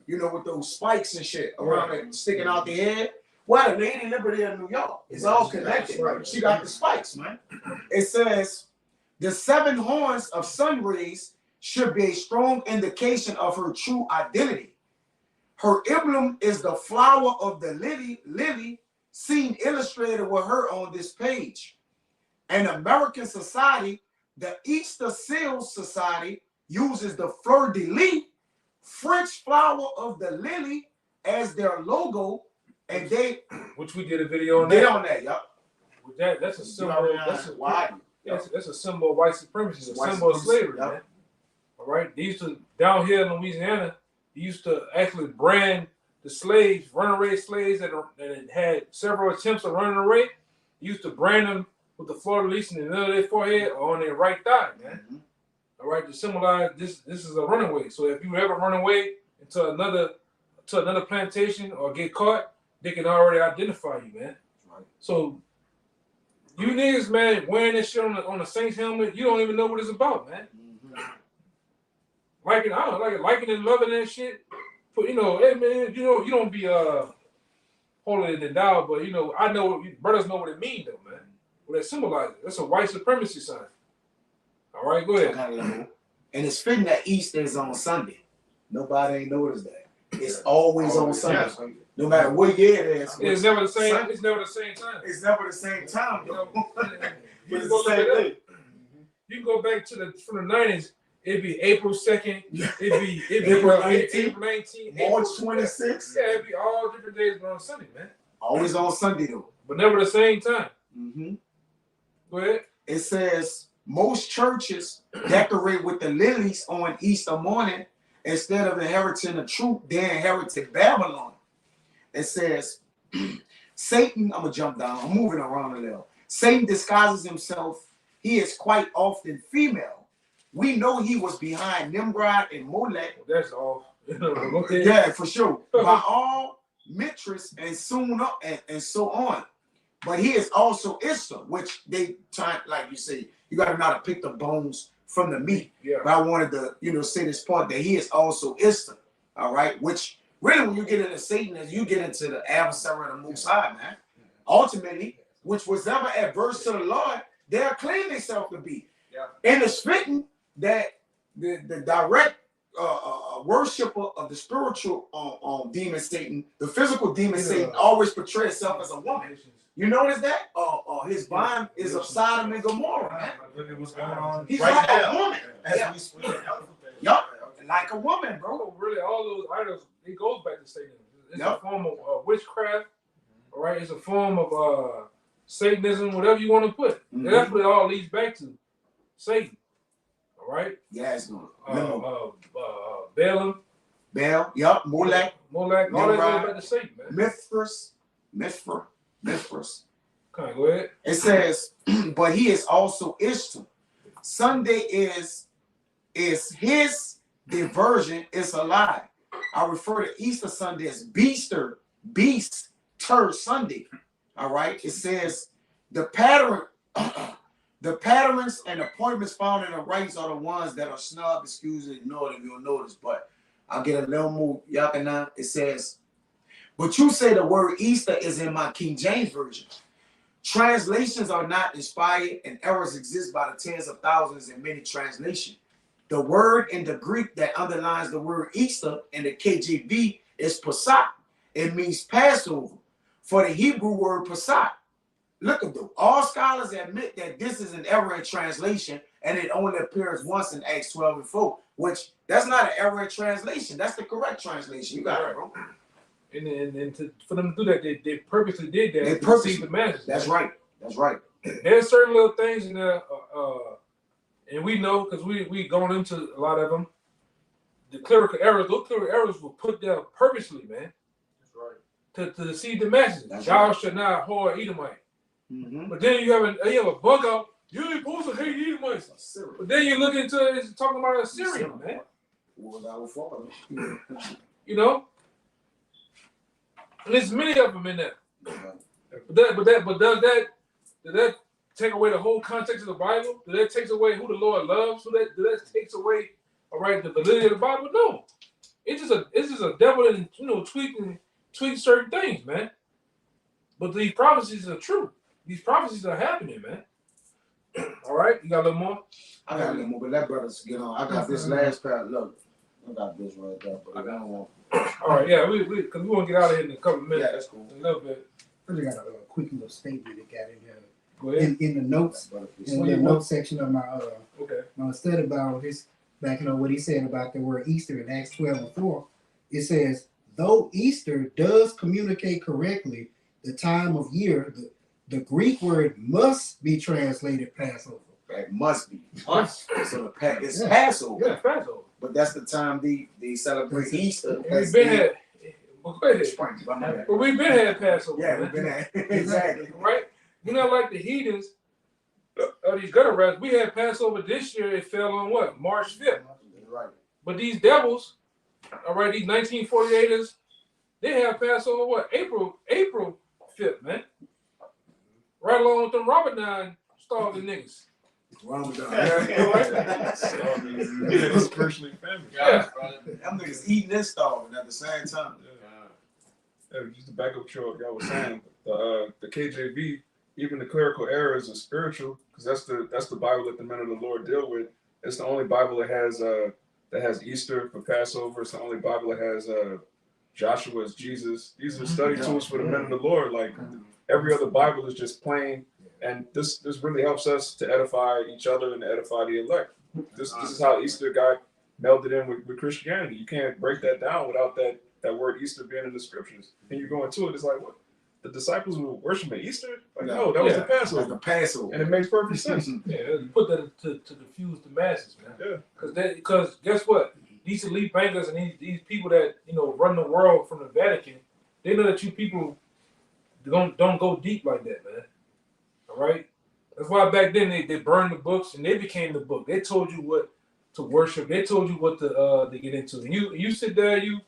you know, with those spikes and shit around it sticking out the head. Well, the Lady Liberty of New York, it's all connected. Right. She got the spikes, man. It says the 7 horns of sun rays should be a strong indication of her true identity. Her emblem is the flower of the lily seen illustrated with her on this page. In American society, the Easter Seals Society uses the fleur-de-lis, French flower of the lily, as their logo, and they which we did a video on did that. on that, yep. That's a symbol. That's a symbol of white supremacy, a White symbol of supremacy, slavery, yep. man. All right, they used to down here in Louisiana. They used to actually brand the slaves, runaway slaves that had several attempts of running away. They used to brand them with the fleur-de-lis in the middle of their forehead or on their right thigh, man. Mm-hmm. All right, to symbolize this is a runaway. So if you ever run away into another plantation or get caught, they can already identify you, man. Right. So you niggas, man, wearing this shit on the Saints helmet, you don't even know what it's about, man. Mm-hmm. Liking and loving that shit. But hey man, you don't be holier than thou, but I know brothers know what it means though, man. What that symbolizes? That's a white supremacy sign. All right, go I ahead. got it, Lamo. And it's fitting that Easter is on Sunday. Nobody ain't noticed that. It's always on Sunday. Yeah. No matter what year it is. It's never the same. Sunday. It's never the same time. It's never the same time, You though. know, But you it's can go the look same it up. thing. You can go back to from the 90s. It'd be April 2nd. It'd be April 19th. April 19th. March April 26th. Yeah, it'd be all different days, but on Sunday, man. Always on Sunday, though. But never the same time. Mm-hmm. Go ahead. It says most churches decorate with the lilies on Easter morning instead of inheriting the truth. They inherited Babylon. It says Satan. I'm gonna jump down. I'm moving around a little. Satan disguises himself. He is quite often female. We know he was behind Nimrod and Molech. That's all. Okay. Yeah, for sure. By all Mithras and soon up and so on. But he is also Easter, which they try, like you say, you got to know how to pick the bones from the meat. Yeah. But I wanted to, say this part that he is also Easter. All right, which really, when you get into Satan, you get into the adversary of the Most High, man. Ultimately, which was ever adverse to the Lord, they'll claim themselves to be. Yeah. And it's fitting that the direct worshiper of the spiritual demon Satan, the physical demon Satan, always portrays himself as a woman. You notice that? His bond is of Sodom and Gomorrah, man. Look at what's going on. He's right like now. a woman. As Yeah. we speak. Yup. Like a woman, bro. Bro, really, all those idols, it goes back to Satan. It's Yep. a form of witchcraft, all right? It's a form of Satanism, whatever you want to put. Mhm. That's what it all leads back to. Satan, all right? Yeah, it's good. Balaam, Baal, yup. Molech, Molech, all that Nimrod. goes back to Satan, man. Mithras. Come on, go ahead. It says, but he is also Easter. Sunday is his diversion. It's a lie. I refer to Easter Sunday as Beaster Sunday. All right. It says the patterns and appointments found in the rites are the ones that are snubbed, excused, and ignored if you'll notice. But I'll get a little more yakana. It says, but you say the word Easter is in my King James Version. Translations are not inspired and errors exist by the tens of thousands in many translations. The word in the Greek that underlines the word Easter in the KJV is Pesach. It means Passover. For the Hebrew word Pesach. Look at them. All scholars admit that this is an error in translation and it only appears once in Acts 12:4, which that's not an error in translation. That's the correct translation. You got it, bro. And for them to do that, they purposely did that. They to purposely. deceive the masses. That's right. That's right. There's certain little things in there, and we know because we gone into a lot of them. The clerical errors, those clerical errors were put there purposely, man. That's right. To deceive the masses. That's Y'all right. should not whore Edomite. Mm-hmm. But then you have a bug out. You ain't supposed to hate Edomites. But then you look into it, it's talking about Assyria, man. Was our father. You know, and there's many of them in there. But does that take away the whole context of the Bible? Does that take away who the Lord loves? Does that takes away, all right, the validity of the Bible? No, it's just a devil and tweak certain things, man. But these prophecies are true. These prophecies are happening, man. All right, you got a little more? I got a little more, but let brothers get on. I got this last part. Look, I got this right there, but I don't want. All right, yeah, because we want to get out of here in a couple of minutes. Yeah, that's cool. A little bit. I just got a quick little statement that got in here. Go ahead. In the notes, in the notes section of Okay. my study Bible, this backing up what he said about the word Easter in Acts 12:4. It says, though Easter does communicate correctly the time of year, the Greek word must be translated Passover. It must be. Must. So it's Passover. Yeah, Passover. But that's the time they celebrate Easter. And we've been had. Well, go ahead. Spring. But we've been had Passover. Yeah, man. we've been at exactly. Right? You know, like the heathens, these gutter rats, we had Passover this year. It fell on what? March 5th. Right. But these devils, all right, these 1948ers, they have Passover what? April 5th, man. Right along with them Ramadan starving niggas. Ramadan. It's personally family. Yeah. Them niggas eating and starving at the same time. Just to back up what y'all was saying, the KJV even the clerical errors are spiritual, because that's the Bible that the men of the Lord deal with. It's the only Bible that has Easter for Passover. It's the only Bible that has Joshua as Jesus. These are study tools for the men of the Lord. Like every other Bible is just plain, and this really helps us to edify each other and to edify the elect. This is how Easter got melded in with Christianity. You can't break that down without that word Easter being in the scriptures. And you go into it, it's like, what? The disciples were worshiping Easter? Like, no, that was the Passover. Like a Passover. And it makes perfect sense. Yeah, you put that to confuse the masses, man. Yeah. Because guess what? These elite bankers and these people that run the world from the Vatican, they know that you people don't go deep like that, man. All right. That's why back then they burned the books and they became the book. They told you what to worship. They told you what to get into. And you sit there, you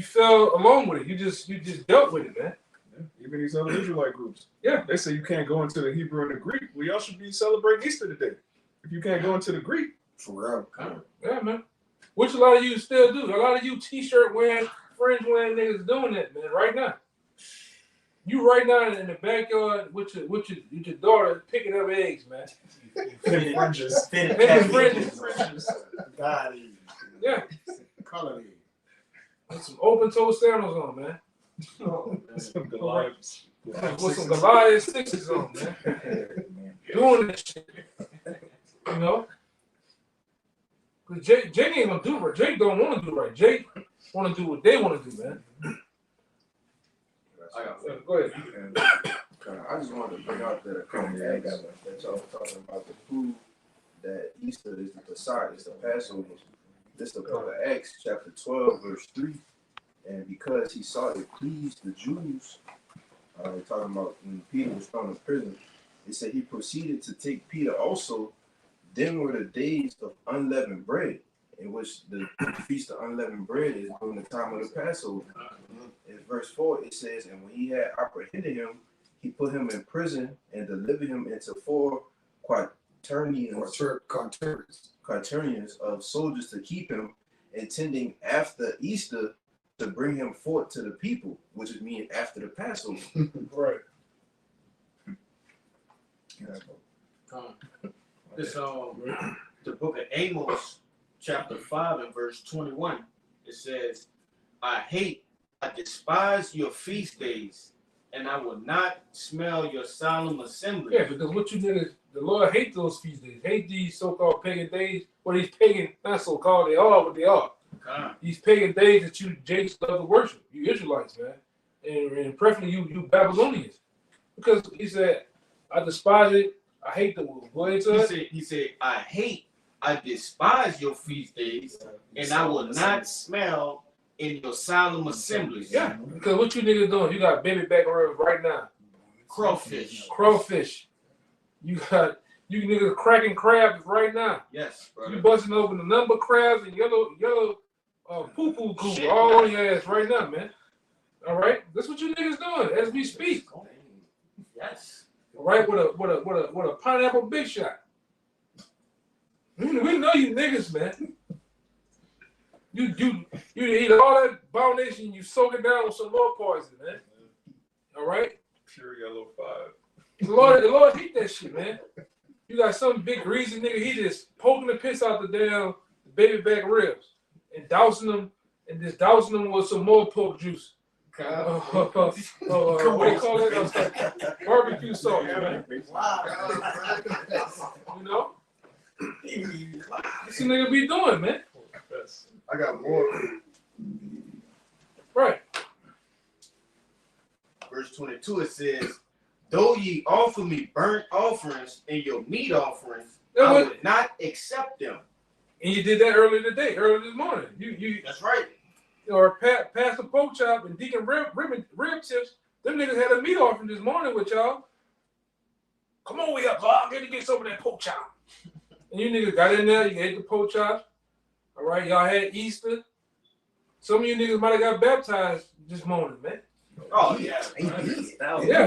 fell along with it. You just dealt with it, man. Yeah. Even these other Israelite groups. Yeah. They say you can't go into the Hebrew and the Greek. Well, y'all should be celebrating Easter today. If you can't go into the Greek. For real. Yeah, man. Which a lot of you still do. A lot of you t-shirt wearing, fringe wearing niggas doing that, man, right now. You right now in the backyard with your daughter picking up eggs, man. Fitted fringes. Making fringes. Yeah. Color it. With some open toe sandals on, man. Some Goliaths. With some Goliath sixes on, man. Doing this shit. You know? Because Jake ain't gonna do right. Jake don't want to do right. Jake want to do what they want to do, man. Go ahead. I just wanted to bring out that account that y'all were talking about to prove that Easter is the Messiah, it's the Passover. This is the book of Acts, chapter 12, verse 3. And because he saw it pleased the Jews, talking about when Peter was thrown in prison, it said he proceeded to take Peter also. Then were the days of unleavened bread, in which the feast of unleavened bread is during the time of the Passover. In verse 4, it says, and when he had apprehended him, he put him in prison and delivered him into 4 quaternions of soldiers to keep him, intending after Easter to bring him forth to the people, which is mean after the Passover. Right. This the book of Amos, chapter 5 and verse 21. It says, I despise your feast days, and I will not smell your solemn assembly. Yeah, because what you did is the Lord hate those feast days, hate these so-called pagan days. Well, these pagan, not so-called, they are what they are. These pagan days that you Jakes love to worship, you Israelites, man, and preferably you Babylonians, because he said, I despise it. I hate the word. He said, I despise your feast days, and I will not smell in your solemn assemblies. Yeah, because what you niggas doing? You got baby back ribs right now. Crawfish. You niggas cracking crabs right now. Yes, brother. You busting open the number crabs and yellow poo-poo goo all on your ass right now, man. All right, that's what you niggas doing as we speak. Yes. All right, with a pineapple big shot. We know you niggas, man. You eat all that abomination, you soak it down with some more poison, man. All right? Pure yellow 5. The Lord hate that shit, man. You got some big greasy nigga, he just poking the piss out the damn baby back ribs and dousing them with some more pork juice. What do you call it? Barbecue sauce, man. You know? What's the nigga be doing, man? I got more. Right. Verse 22, it says, though ye offer me burnt offerings and your meat offerings, I would not accept them. And you did that earlier this morning. You That's right. Or Pastor Pork Chop and Deacon Rib Tips, them niggas had a meat offering this morning with y'all. Come on, we up, Bob. Get some of that pork chop. And you niggas got in there, you ate the pork chop. All right, y'all had Easter. Some of you niggas might have got baptized this morning, man. Oh, yeah. Yeah.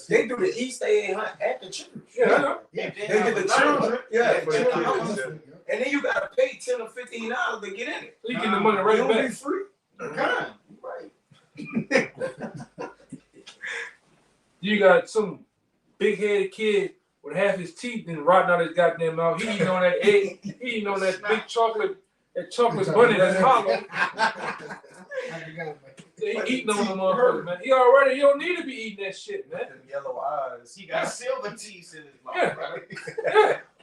They do the Easter egg hunt at the church. Yeah, I know. They get the children. Yeah. Yeah. And then you gotta pay $10 or $15 to get in it. So you get the money right You back. don't be free. Right. You got some big headed kid with half his teeth and rotting out his goddamn mouth. He eating on that egg. He eating on that big chocolate bunny that's hollow. He eating on the motherfucker, man. He don't need to be eating that shit, man. Them yellow eyes. He got silver teeth in his mouth. Yeah. Right?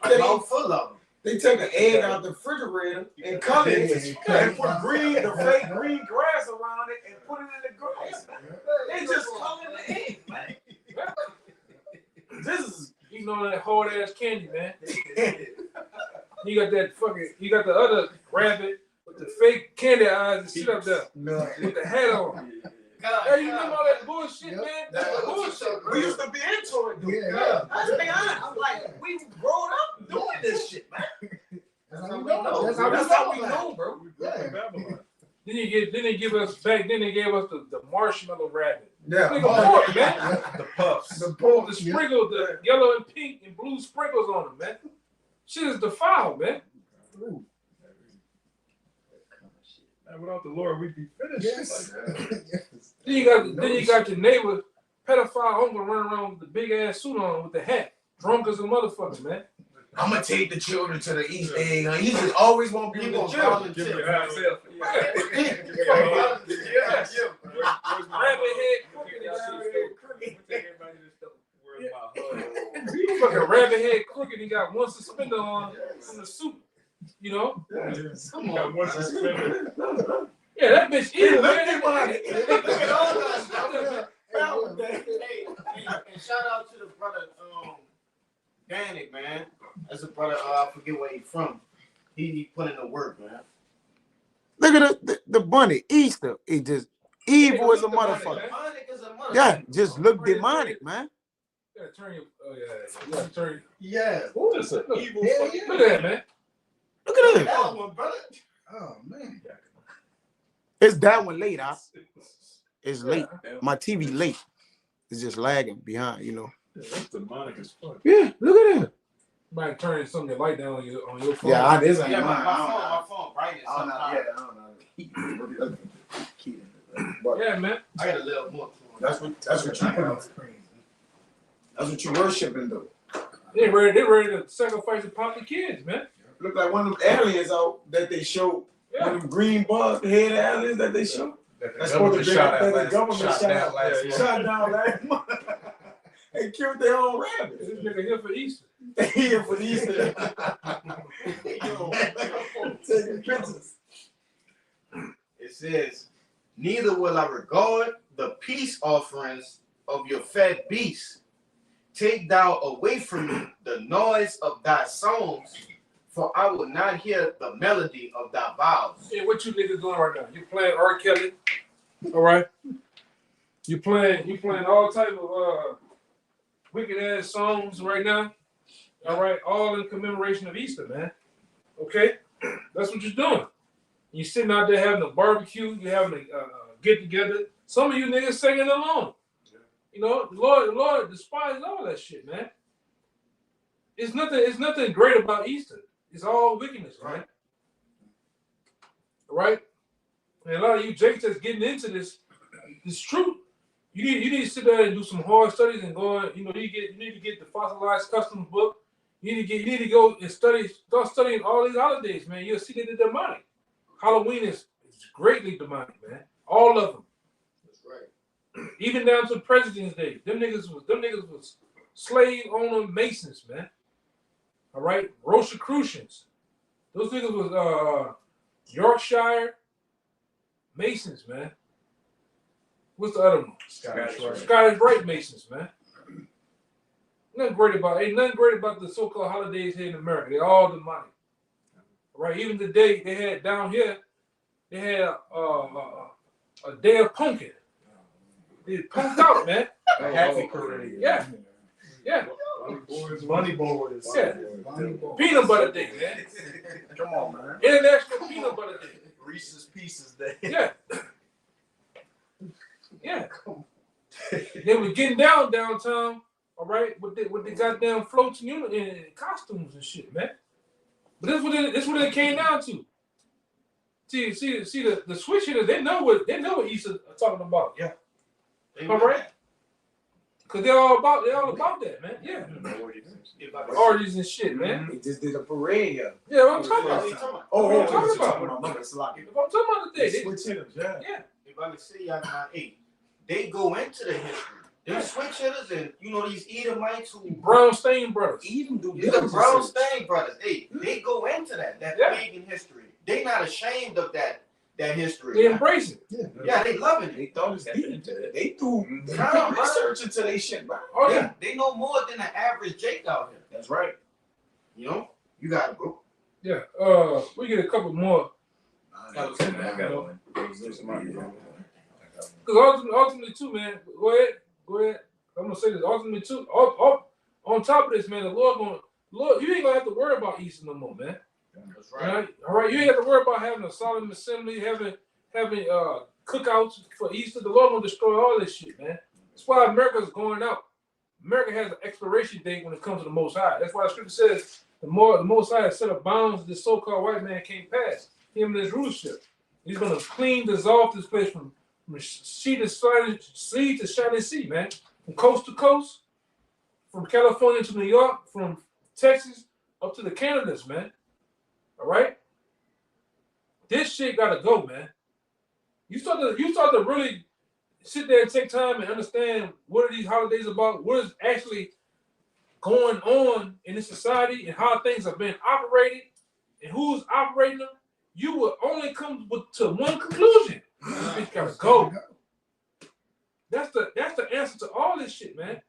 Yeah. A mouth full of them. They take an egg out the refrigerator and color it and put the fake green grass around it and put it in the grass. They just color the egg, man. This is Eating on that hard ass candy, man. You got the other rabbit with the fake candy eyes and shit up there with the hat on. Hey, you remember all that bullshit, man? That's bullshit. we used to be into it, dude. Yeah. To be honest, I'm like, we grown up doing this shit, man. That's how we know. That's how we know, bro. Then they gave us the marshmallow rabbit. Yeah. Nigga, pork, man. The puffs. The pork, The sprinkles, the yellow and pink and blue sprinkles on them, man. Shit is defiled, man. Man, without the Lord, we'd be finished. Yes. Then you got your neighbor, pedophile uncle running around with the big ass suit on with the hat, drunk as a motherfucker, man. I'm gonna take the children to the East Egg. He just always want to be with the children. Give me a hand. Rabbit head crooked. Fucking rabbit head crooked. He got one suspender on from the suit. You know? Come on, man. Yeah, that bitch evil, man. And shout out to the brother, Danik, man. That's a brother. I forget where he's from. He put in the work, man. Look at the bunny, Easter. It just evil as a motherfucker. Demonic is a motherfucker. Yeah, just look demonic, man. You gotta turn your, you gotta turn. Yeah. That's an evil Hell fucking. Look at that, man. Look at it. That one, brother. Oh man. It's that one late, huh? It's late. My TV late. It's just lagging behind, you know. Yeah, that's demonic as fuck. Yeah, look at that. Might turn some of your light down on your phone. Yeah, this ain't Yeah, mine. my phone bright I sometimes. don't know. Yeah, man. I got a little more. That's what you worshiping though. They ready to sacrifice and pop the kids, man. Look like one of them aliens out that they showed. Yeah. One of them green bugs, the head aliens that they showed. That's supposed to be that the government shot down last month. shot down last month. They killed their own rabbits. This nigga here for Easter. They here for Easter. Taking pictures. It says, neither will I regard the peace offerings of your fat beasts. Take thou away from me the noise of thy songs, for I will not hear the melody of thy vows. Yeah, what you niggas doing right now? You playing R. Kelly, all right? You playing all type of wicked ass songs right now, all right? All in commemoration of Easter, man. Okay, that's what you're doing. You sitting out there having a barbecue, you having a get together. Some of you niggas singing along. You know, the Lord despises all that shit, man. It's nothing great about Easter. It's all wickedness, right? Right? And a lot of you Jakes that's getting into this truth. You need to sit there and do some hard studies and go on, you need to get the fossilized customs book. You need to go and start studying all these holidays, man. You'll see that they're demonic. Halloween is greatly demonic, man. All of them. That's right. Even down to President's Day. Them niggas was slave owner Masons, man. All right? Rosicrucians. Those niggas was Yorkshire Masons, man. What's the other one? Scottish Rite Masons, man. Ain't nothing great about the so-called holidays here in America. They're all demonic. Right? Even today, they had down here, they had a day of pumpkin. They punked out, man. A happy parade. Yeah. Yeah. Money boys. Yeah. Peanut butter day, man. Come on, man. International Peanut Butter Day. Reese's Pieces Day. Yeah. Yeah. They were getting downtown, all right, with the goddamn floats and costumes and shit, man. But that's what it came down to. See the switch hitters, they know what Easter are talking about. Yeah. All right. Cause they're all about that, man. Yeah. If I can Orgies and shit, man. They just did a parade here. Yeah, what I'm talking What about. are you talking about? Oh, What I'm talking my mother, it's a lot. If I'm talking about the day, Switch hitters, yeah. yeah. If I can say y'all my 8, they go into the history. They switch hitters and these Edomites who Brownstein brothers. Even do the Brownstein brothers, they go into that pagan history. They not ashamed of that history. They embrace it. Yeah, they loving it. They thought it's deep. They do Nah, research into they shit, bro. Oh yeah. They know more than the average Jake out here. That's right. You got it, bro. Yeah. We get a couple more. I got one. Because ultimately too, man. Go ahead. I'm gonna say this. Ultimately too. On top of this, man, the Lord, you ain't gonna have to worry about Easter no more, man. That's All right. You ain't have to worry about having a solemn assembly, having cookouts for Easter. The Lord will destroy all this shit, man. That's why America's going out. America has an expiration date when it comes to the Most High. That's why the Scripture says the Most High has set up bounds this so-called white man can't pass. Him and his rulership. He's gonna dissolve this place from sea to shining sea, man. From coast to coast, from California to New York, from Texas up to the Canadas, man. All right, this shit gotta go, man. You start to really sit there and take time and understand what are these holidays about, what is actually going on in this society, and how things have been operated, and who's operating them. You will only come to one conclusion: this bitch gotta go. That's the answer to all this shit, man.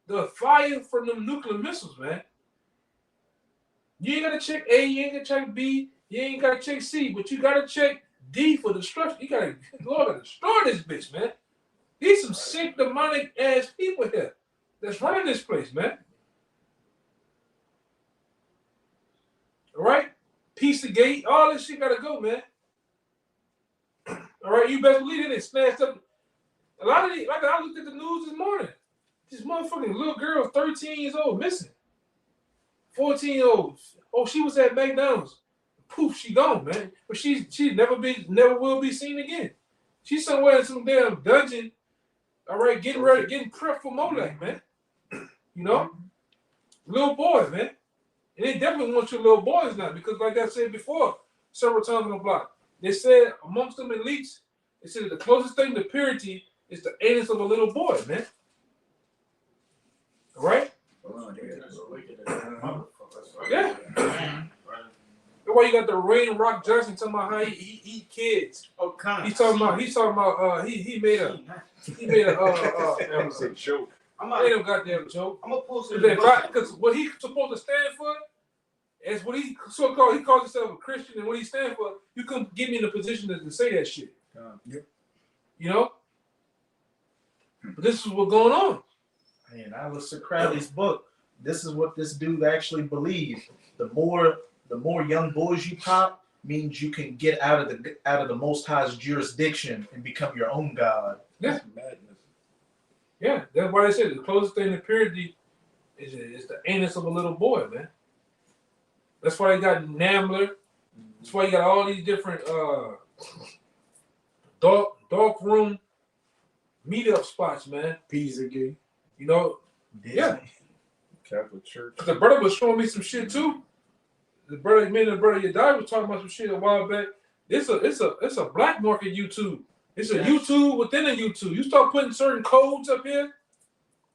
The fire from them nuclear missiles, man. You ain't gotta check A, you ain't gotta check B, you ain't gotta check C, but you gotta check D for destruction. The Lord gotta destroy this bitch, man. These some sick, demonic ass people here that's running this place, man. All right? Pizzagate, all this shit gotta go, man. All right, you best believe it snatched up. A lot of these, like I looked at the news this morning. This motherfucking little girl, 13 years old, missing. 14-year-olds. Oh, she was at McDonald's. Poof, she gone, man. But she never will be seen again. She's somewhere in some damn dungeon. All right, getting prepped for Molech, man. You know, little boy, man. And they definitely want your little boys now because, like I said before, several times on the block, they said amongst them elites, they said that the closest thing to purity is the anus of a little boy, man. All right? Yeah. That's why you got the Rain Rock Johnson talking about how he eat kids. Oh, kind. He's talking about he made a That was a joke. ain't no goddamn joke. I'm gonna post it. Because what he's supposed to stand for is what he so-called, he calls himself a Christian, and what he stands for, you couldn't get me in a position to say that shit. Yep. You know? But this is what's going on. And I was Crowley's book. This is what this dude actually believed. The more young boys you pop means you can get out of the Most High's jurisdiction and become your own god. Yeah. Madness. Yeah, that's why they said the closest thing to purity is the anus of a little boy, man. That's why they got Nambler. That's why you got all these different dark room meetup spots, man. Pizzagate. You know, Disney. yeah. Catholic Church. The brother was showing me some shit too. The brother Yadai was talking about some shit a while back. It's a black market YouTube. It's a YouTube within a YouTube. You start putting certain codes up here.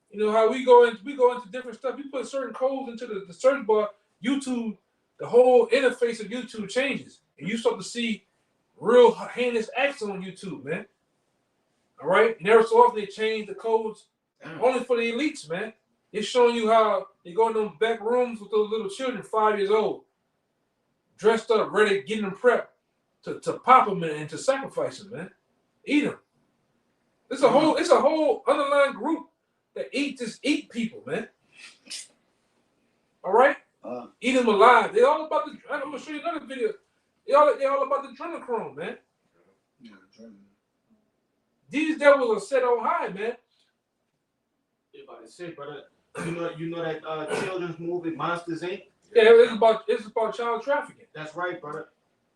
You know how we go into different stuff. You put certain codes into the search bar. YouTube, the whole interface of YouTube changes, and you start to see real heinous acts on YouTube, man. All right, and every so often they change the codes only for the elites, man. It's showing you how they go in them back rooms with those little children, 5 years old, dressed up, ready, getting them prepped to pop them and to sacrifice them, man. Eat them. It's a whole underlying group that eat people, man. All right, eat them alive. They all about the. I'm gonna show you another video. They all about the adrenochrome, man. These devils are set on high, man. Everybody say, brother. You know that children's movie Monsters Inc. Yeah, it's about child trafficking. That's right, brother.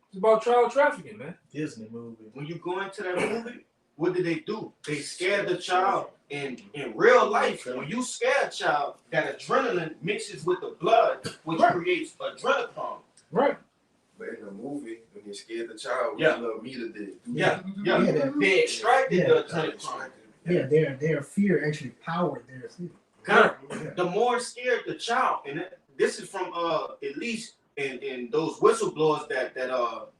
It's about child trafficking, man. Disney movie. When you go into that movie, what did they do? They scared the child. In real life, when you scare a child, that adrenaline mixes with the blood, which creates adrenochrome. Right. But in the movie, when they scared the child, Yeah. little meter did. Yeah. They extracted the adrenochrome. Their fear actually powered their fear. The more scared the child, and this is from at least in those whistleblowers that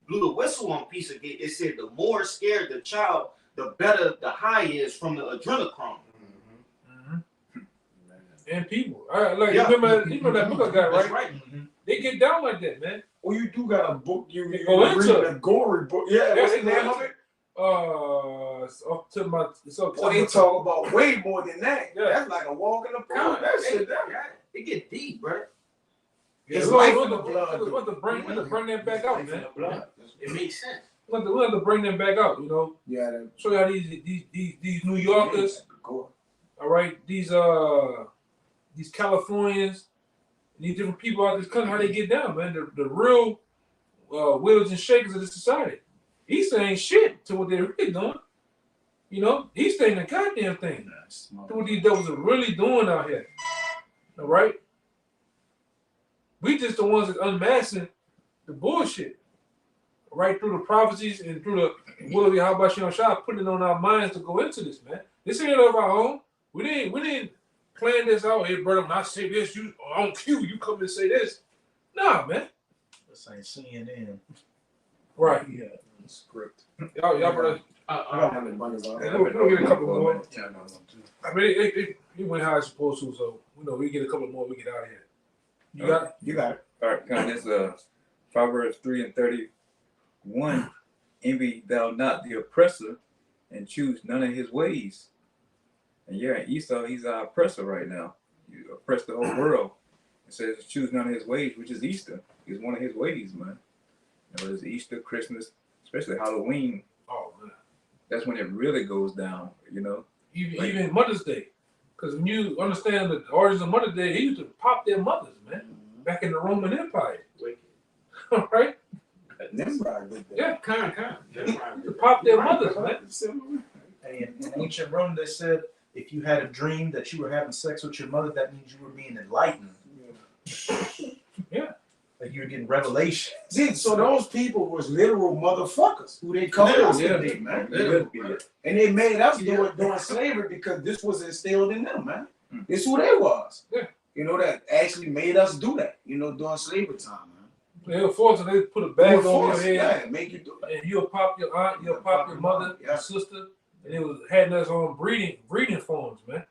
blew the whistle on Pizzagate, it said the more scared the child, the better the high is from the adrenochrome. And people, remember that book I got, right? That's right. They get down like that, man. Well, you do got a book. You go into read a gory book. Yeah, That's what's the name of it? It's up to my. It's up to Well, they my- talk about way more than that. Yeah. That's like a walk in the park. That shit. It get deep, bro. It's we life want in the to blood. bring that back out, man. It makes sense. We have to bring them back out, you know. Yeah. That, Show you how these New Yorkers, go. all right, these Californians, these different people out of this country, how they get down, man. The real wheels and shakers of the society. Easter ain't shit to what they're really doing. You know, Easter ain't a goddamn thing to what these devils are really doing out here. All right? We just the ones that unmasking the bullshit. Right through the prophecies and through the will of Yahweh Shem Shah, putting it on our minds to go into this, man. This ain't of our own. We didn't plan this out. Hey, brother, when I say this, you on cue, you come and say this. Nah, man. This ain't CNN. Right. Yeah. Script. Y'all brother. I don't have any money about it. We'll get a couple more. Yeah, no, too. I mean, it went how it's supposed to, so we get a couple more, we get out of here. You got it? You got it. All right, God, this Proverbs 3:31. Envy thou not the oppressor, and choose none of his ways. And yeah, Esau, he's our oppressor right now. You oppress the whole world. It says choose none of his ways, which is Easter. It's one of his ways, man. You know, it's Easter, Christmas, especially Halloween. Oh man. That's when it really goes down, you know. Even Mother's Day. Because when you understand the origins of Mother's Day, they used to pop their mothers, man. Back in the Roman Empire. All right? Nimrod did that. Yeah. Kind. To pop their mothers, man. In ancient Rome, they said if you had a dream that you were having sex with your mother, that means you were being enlightened. Yeah. Like you were getting revelation. See, so those people was literal motherfuckers who they called us Yeah. today, man. Yeah. And they made us do it during slavery because this was instilled in them, man. This who they was. Yeah. You know, that actually made us do that, you know, during slavery time, man. They were forced to put a bag They were over forced, your head. yeah, make you do that. And you'll pop your aunt, you'll pop your mother, Yeah. your sister, and it was had us on breeding forms, man.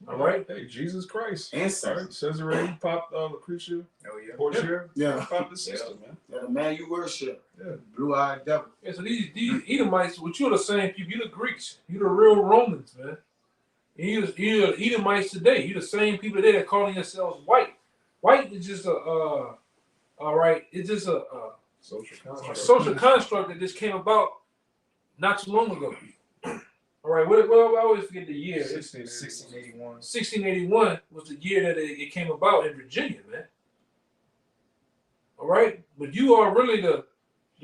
All right. Hey, Jesus Christ. And All sex. right, Caesarea popped Lucretia. Oh yeah. Portia. Yeah. Popped the sister, man. Yeah, the man you worship. Yeah. Blue-eyed devil. Yeah, so these Edomites, which you're the same people, you're the Greeks, you're the real Romans, man. And you're the Edomites today. You're the same people today that calling yourselves white. White is just all right, it's just a Social a construct. social construct that just came about not too long ago. All right, well, I always forget the year. It's 1681. 1681 was the year that it came about in Virginia, man. All right, but you are really the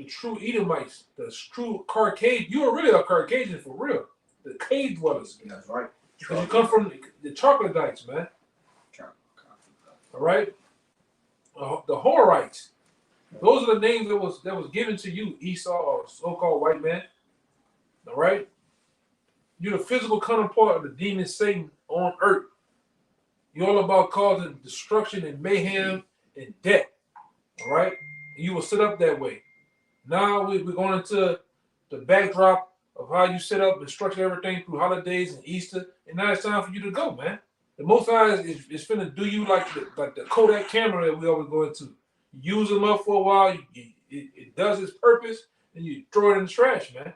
true Edomites, the true Caucasian. You are really a Caucasian for real, the cave dwellers. That's right. Because you come from the Troglodytes, man. All right, the Horites. Those are the names that was given to you, Esau, or so-called white man. All right, you're the physical counterpart of the demon Satan on earth. You're all about causing destruction and mayhem and death. All right, and you will set up that way. Now we're going into the backdrop of how you set up and structure everything through holidays and Easter, and now it's time for you to go, man. The Most High is finna do you like the Kodak camera that we always go into. You use them up for a while, it does its purpose, and you throw it in the trash, man.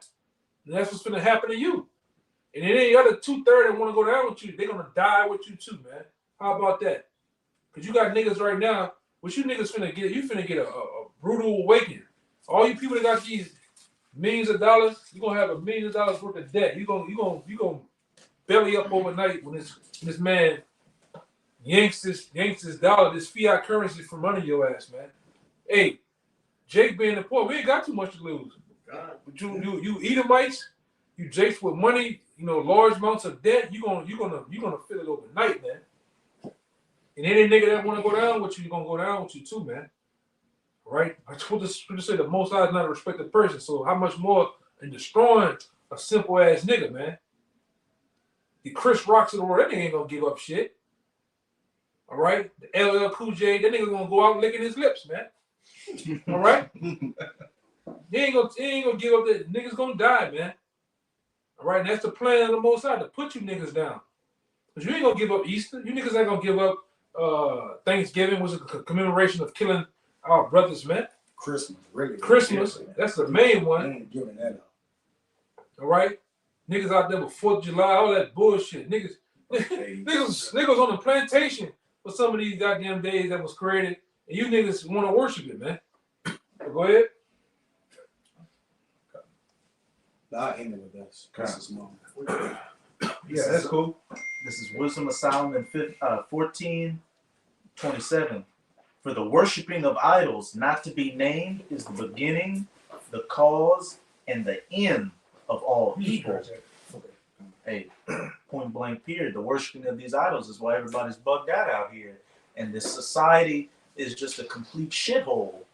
And that's what's finna happen to you. And any other 2/3 that want to go down with you, they're gonna die with you too, man. How about that? Because you got niggas right now, what you niggas finna get? You finna get a brutal awakening. All you people that got these millions of dollars, you're gonna have $1 million worth of debt. You gonna belly up overnight when this man yanks this dollar, this fiat currency from under your ass, man. Hey, Jake being the poor, we ain't got too much to lose. But you Edomites, you jakes with money, large amounts of debt, you're gonna feel it overnight, man. And any nigga that wanna go down with you, gonna go down with you too, man. Right? I told this to say the Most High is not a respected person. So how much more in destroying a simple ass nigga, man? The Chris Rocks of the world, that nigga ain't gonna give up shit. All right? The LL Cool J, that nigga gonna go out licking his lips, man. All right? He ain't gonna give up. That niggas gonna die, man. All right, and that's the plan of the Most High, to put you niggas down. Cause you ain't gonna give up Easter. You niggas ain't gonna give up Thanksgiving, was a commemoration of killing our brothers, man. Christmas, really. Christmas, that's the main I one. ain't giving that up. All right, niggas out there with 4th of July, all that bullshit. Niggas on the plantation for some of these goddamn days that was created, and you niggas want to worship it, man. So go ahead. I'll end it with this. Christmas moment. Yeah, that's cool. This is Wisdom of Solomon 14:27. For the worshiping of idols not to be named is the beginning, the cause, and the end of all evil. Hey, point blank period. The worshiping of these idols is why everybody's bugged out here. And this society is just a complete shithole.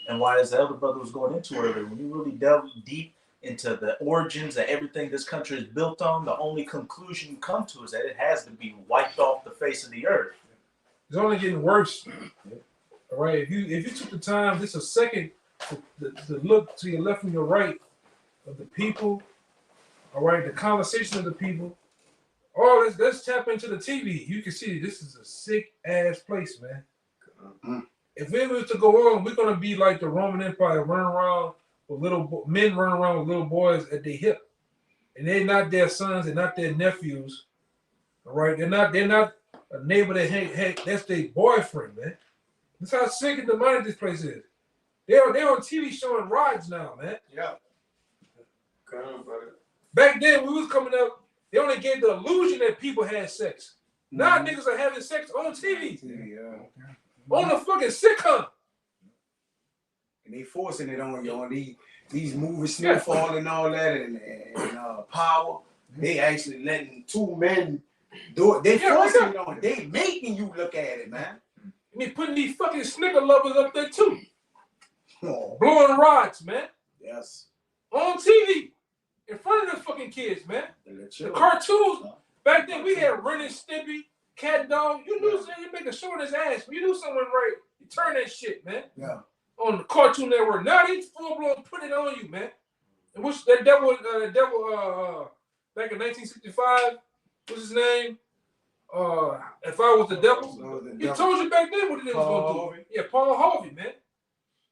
And why, as the elder brother was going into earlier, when you really delve deep into the origins of everything this country is built on, the only conclusion you come to is that it has to be wiped off the face of the earth. It's only getting worse. All right, if you took the time, just a second, to look to your left and your right of the people, all right, the conversation of the people. Oh, let's tap into the TV. You can see this is a sick ass place, man. If it was to go on, we're gonna be like the Roman Empire, running around with men running around with little boys at their hip, and they're not their sons, they're not their nephews. All right, they're not a neighbor that hey, that's their boyfriend, man. That's how sick and demonic this place is. They're on TV showing rides now, man. Yeah. Come on, brother. Back then, when we was coming up, they only gave the illusion that people had sex. Now niggas are having sex on TV. On the fucking sitcom. And they forcing it on you on these movies, Snowfall and all that, and Power. They actually letting two men do it. They forcing it on. They making you look at it, man. And they putting these fucking Snicker lovers up there too. Oh. Blowing rods, man. Yes. On TV. In front of the fucking kids, man. The cartoons. Back then, we had Ren and Stimpy, Cat Dog. You knew you make a show on his ass. You knew someone right. You turn that shit, man. Yeah. On the Cartoon Network. Now they full blown put it on you, man. And which that devil back in 1965, what's his name? If I was the devil, he told you back then what they was gonna do. Yeah, Paul Harvey, man.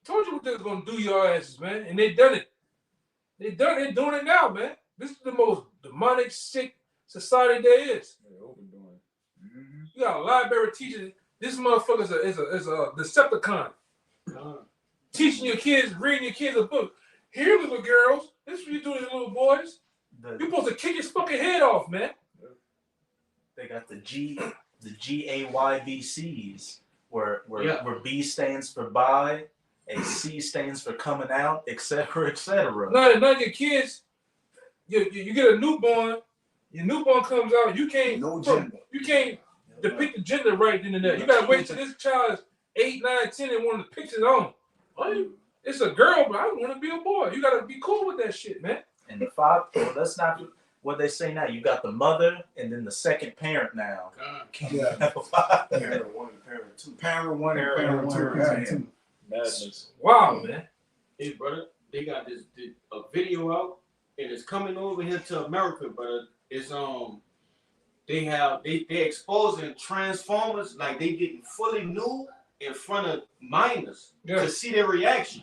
Told you what they was gonna do your asses, man, and they done it. They're doing it now, man. This is the most demonic, sick society there is. You got a library teacher. This motherfucker is a Decepticon. Teaching your kids, reading your kids a book. Here, little girls, this is what you do to your little boys. You're supposed to kick his fucking head off, man. They got the GAYBCs, where B stands for buy, a C stands for coming out, etc., etc. Now your kids, you get a newborn. Your newborn comes out. You can't You can't depict the gender right in there. You gotta wait till this child is 8, 9, 10 and want to picture it on. It's a girl, but I want to be a boy. You gotta be cool with that shit, man. And the father, that's not what they say now. You got the mother and then the second parent now. Yeah. Parent 1 and parent 2. Parent 1 and parent 2. Madness. Wow, man. Hey, brother, they got a video out, and it's coming over here to America, brother. It's they exposing Transformers, like they getting fully nude in front of minors to see their reaction.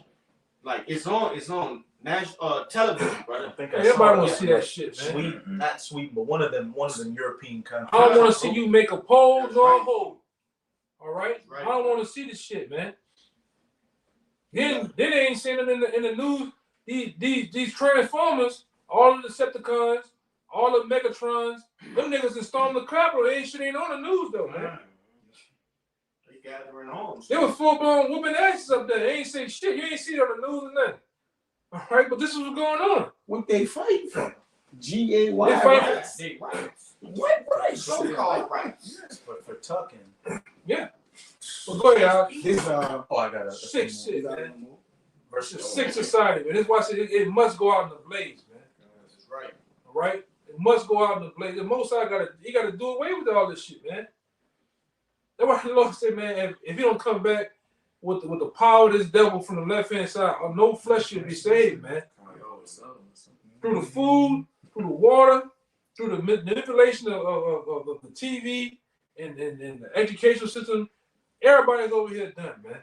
Like it's on national television, brother. I think Everybody want to see that shit, man. Sweden, not Sweden, but one of them European countries. I don't want to see you make a pose or a hold. All right? I don't want to see this shit, man. Then they ain't saying it in the news. These Transformers, all the Decepticons, all the Megatrons, them niggas that stormed the Capitol, they ain't on the news though, man. They gathering homes. They was full blown whooping asses up there. They ain't say shit. You ain't see it on the news or nothing. All right, but this is what's going on. What they fighting for? G-A-Y. They fight rights. They rights. What rights? So-called rights. For tucking. Yeah. Well, go ahead, Alex. This Oh, I got a Six shit, man. verse. It's a sick society, man. That's why I said it must go out in the blaze, man. That's right. All right? It must go out in the blaze. The Most High gotta do away with all this shit, man. That's why the Lord said, man, if he don't come back with the power of this devil from the left hand side, no flesh should be saved, man. Through the food, through the water, through the manipulation of the TV and the educational system, everybody's over here done, man.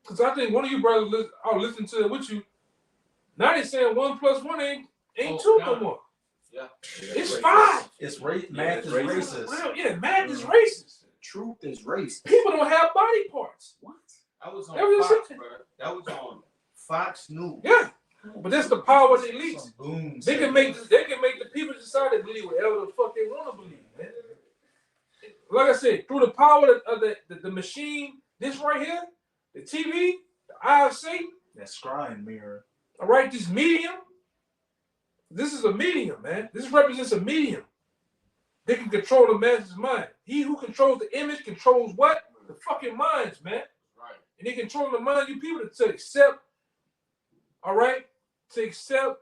Because I think one of you brothers, I was listening to it with you. Now they saying 1 + 1 ain't two no more. Yeah. It's 5. It's math is racist. Well, yeah, math is racist. truth is race. People don't have body parts. What? That was on Everything Fox, said- bro. That was on Fox News. Yeah, but that's the power of the elites. Some boom. They can make the people decide to believe whatever the fuck they want to believe, man. Like I said, through the power of the machine, this right here, the TV, the eye of Satan, that scrying mirror. all right, this medium. This is a medium, man. This represents a medium. They can control the man's mind. He who controls the image controls what? The fucking minds, man. Right. And they control the mind of you people to accept, all right, to accept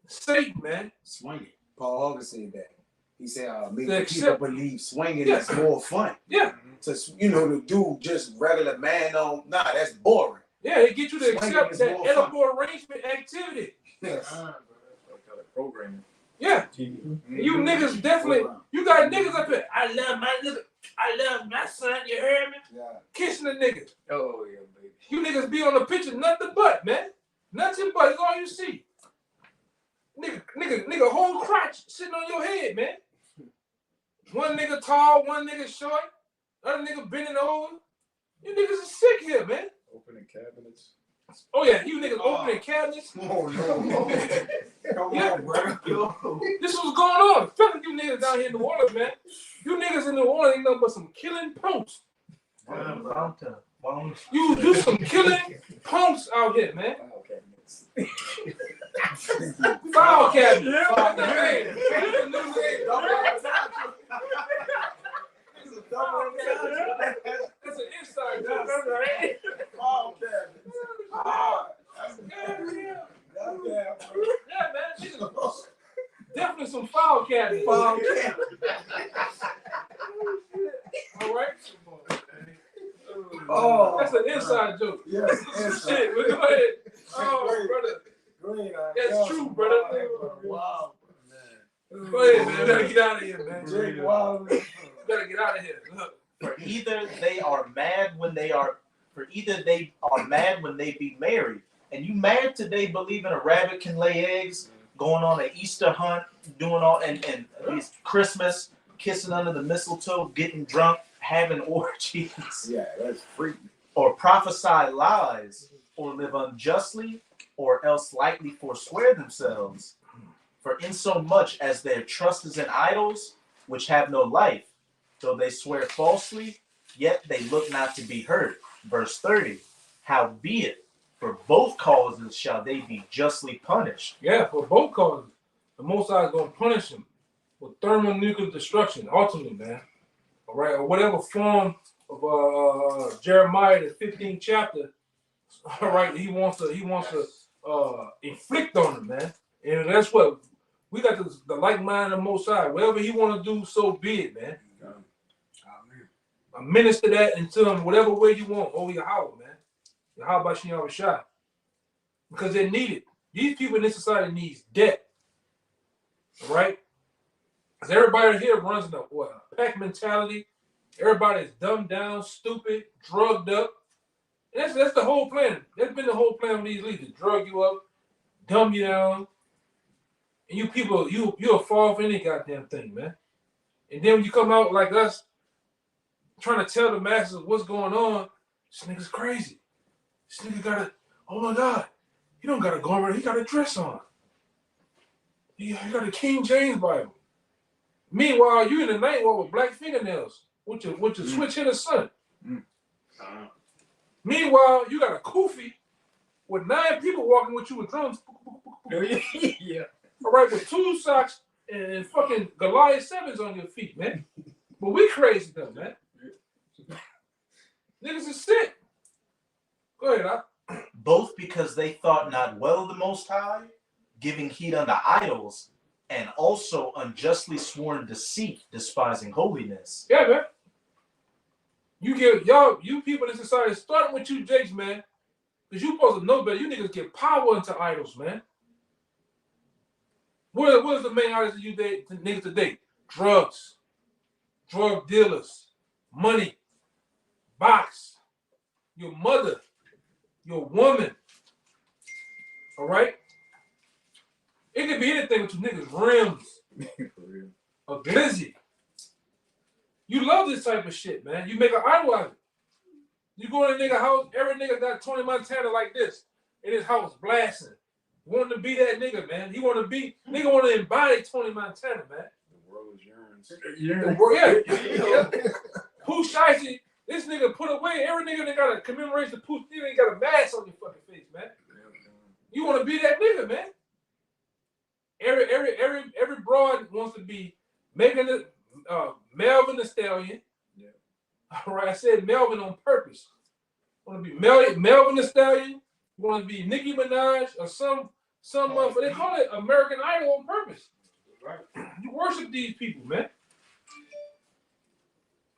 Satan, man. Swinging. Paul Hogan said that. He said, make To the people accept- believe swinging Yeah. is more fun. Yeah. To, to do just regular man on, that's boring. Yeah, they get you to Swinging accept is that more edible arrangement activity. Yes. Programming. Yeah. And you niggas definitely, you got niggas up here. I love my son, you heard me? Yeah. Kissing the niggas. Oh yeah, baby. You niggas be on the picture, nothing but, man. Nothing but, it's all you see. Nigga, whole crotch sitting on your head, man. One nigga tall, one nigga short, other nigga bending over. You niggas are sick here, man. Opening cabinets. Oh yeah, you niggas opening cabinets. Oh, no. Come Yeah. on, brother. This is what's going on. Fuck you niggas down here in New Orleans, man. You niggas in New Orleans ain't nothing but some killing punks. You do some killing punks out here, man. File cabinet. What the hell? That's a new name. That's an inside joke. Yeah, man. Niggas, definitely some file cabinets. All right. Oh, That's an inside joke. yes. Shit, but go ahead. Oh, brother. Great. That's true, brother. Wow. Go ahead, man. Better get out of here, man. Jake, wow. Better get out of here. Look. For either they are mad when they be married. And you mad today believing a rabbit can lay eggs, going on an Easter hunt, doing all and it's Christmas, kissing under the mistletoe, getting drunk, having orgies, Yeah, that's freaky. or prophesy lies, or live unjustly, or else lightly forswear themselves. For insomuch as their trust is in idols, which have no life, though they swear falsely, yet they look not to be hurt. Verse 30, howbeit, for both causes shall they be justly punished. Yeah, for both causes. The Most High is going to punish them with thermonuclear destruction, ultimately, man. All right, or whatever form of Jeremiah, the 15th chapter. All right, he wants to inflict on them, man. And that's what we got the like mind of the Most High. Whatever he want to do, so be it, man. I minister that into them whatever way you want. Oh, Yahweh, man. Yahweh Shem Shai. Because they need it. These people in this society needs debt. All right? Because everybody here runs in a pack mentality. Everybody's dumbed down, stupid, drugged up. And that's the whole plan. That's been the whole plan of these leaders. Drug you up, dumb you down. And you people, you'll fall for any goddamn thing, man. And then when you come out like us, trying to tell the masses what's going on, this nigga's crazy. This nigga got a, oh my God, he don't got a garment, he got a dress on. He got a King James Bible. Meanwhile, you in the night walk with black fingernails with your switch hitter son. Meanwhile, you got a kufi with 9 people walking with you with drums. Yeah. All right, with 2 socks and fucking Goliath 7s on your feet, man. But we crazy though, man. Niggas is sick. Go ahead, Both because they thought not well of the Most High, giving heed unto idols, and also unjustly sworn deceit, despising holiness. Yeah, man. You give y'all, you people in society, starting with you, Jakes, man, because you supposed to know better. You niggas give power into idols, man. What is the main idols that you niggas today? Drugs, drug dealers, money, box, your mother, your woman. All right? It could be anything with you niggas. Rims, For real. a glizzy. You love this type of shit, man. You make an idol out of it. You go in a nigga house, every nigga got Tony Montana like this in his house blasting. Wanting to be that nigga, man. He want to be, nigga want to embody Tony Montana, man. The world is yearns. Yeah. Pooh Shiesty, this nigga put away, every nigga that got a commemoration of Pooh, you ain't got a mask on your fucking face, man. You want to be that nigga, man. Every broad wants to be Megan the Melvin the Stallion. Yeah. All right, I said Melvin on purpose. Want to be Melvin the Stallion? Want to be Nicki Minaj or some motherfucker? They call it American Idol on purpose. Right. You worship these people, man.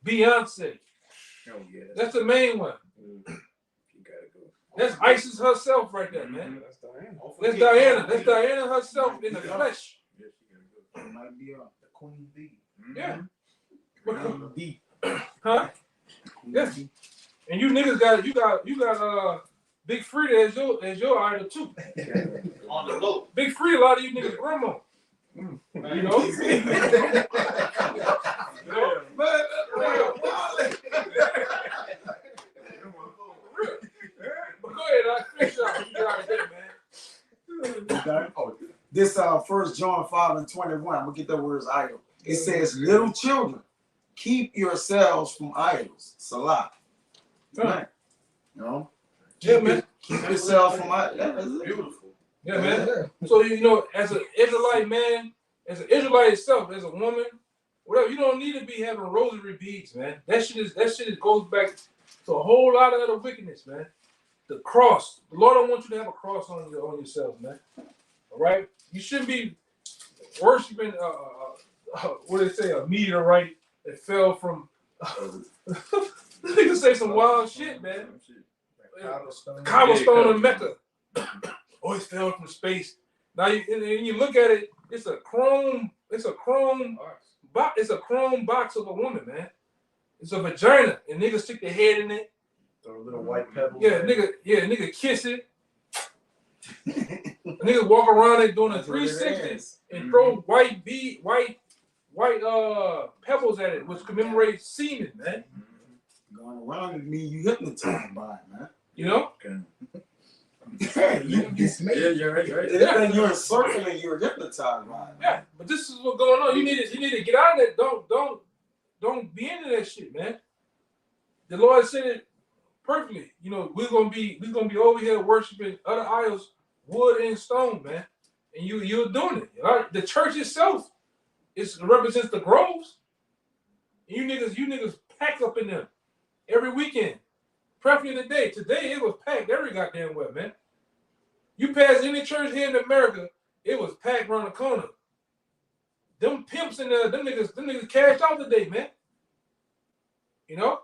Beyonce. Oh yeah. That's the main one. You gotta go. That's Isis herself right there, man. That's Diana. That's Diana. That's Diana herself in the flesh. Yeah, she gotta go. It might be the Queen Bee. Yeah. Queen Bee. Huh? Queen Yeah. Bee. And you niggas got Big Frida as your idol too. On the low. Big Frida, a lot of you niggas grandma. You know? But go ahead, I finish up. You get out of there, man. Okay. This 1 John 5:21. I'm gonna get the words idol. It says, "Little children, keep yourselves from idols." Salah. Right. You know? Yeah, man. Keep yourself from idols. That's Beautiful. Yeah, man. So you know, as an Israelite man, as an Israelite itself, as a woman, whatever, you don't need to be having rosary beads, man. That shit goes back to a whole lot of other wickedness, man. The cross. The Lord don't want you to have a cross on yourself, man. All right? You shouldn't be worshiping what do they say, a meteorite that fell from you can say some wild shit, man. Cobblestone in Mecca. Oh, it fell from space. Now you look at it, it's a chrome box of a woman, man. It's a vagina, and niggas stick their head in it. Throw little white pebbles. Nigga kiss it. Niggas walk around it doing a 360 and throw white pebbles at it, which commemorates semen, man. Going around with me, you hypnotized by it, man. You know? Hey, you Yeah, you're right. anything you're encircling, you're hypnotized by it. Yeah, but this is what's going on. You need to get out of that. Don't be into that shit, man. The Lord said it perfectly. You know, we're gonna be over here worshiping other idols, wood and stone, man. And you're doing it. All right? The church itself represents the groves. And you niggas pack up in them every weekend. Preferably today. Today it was packed every goddamn way, man. You pass any church here in America, it was packed around the corner. Them pimps in there, them niggas cashed out today, man. You know?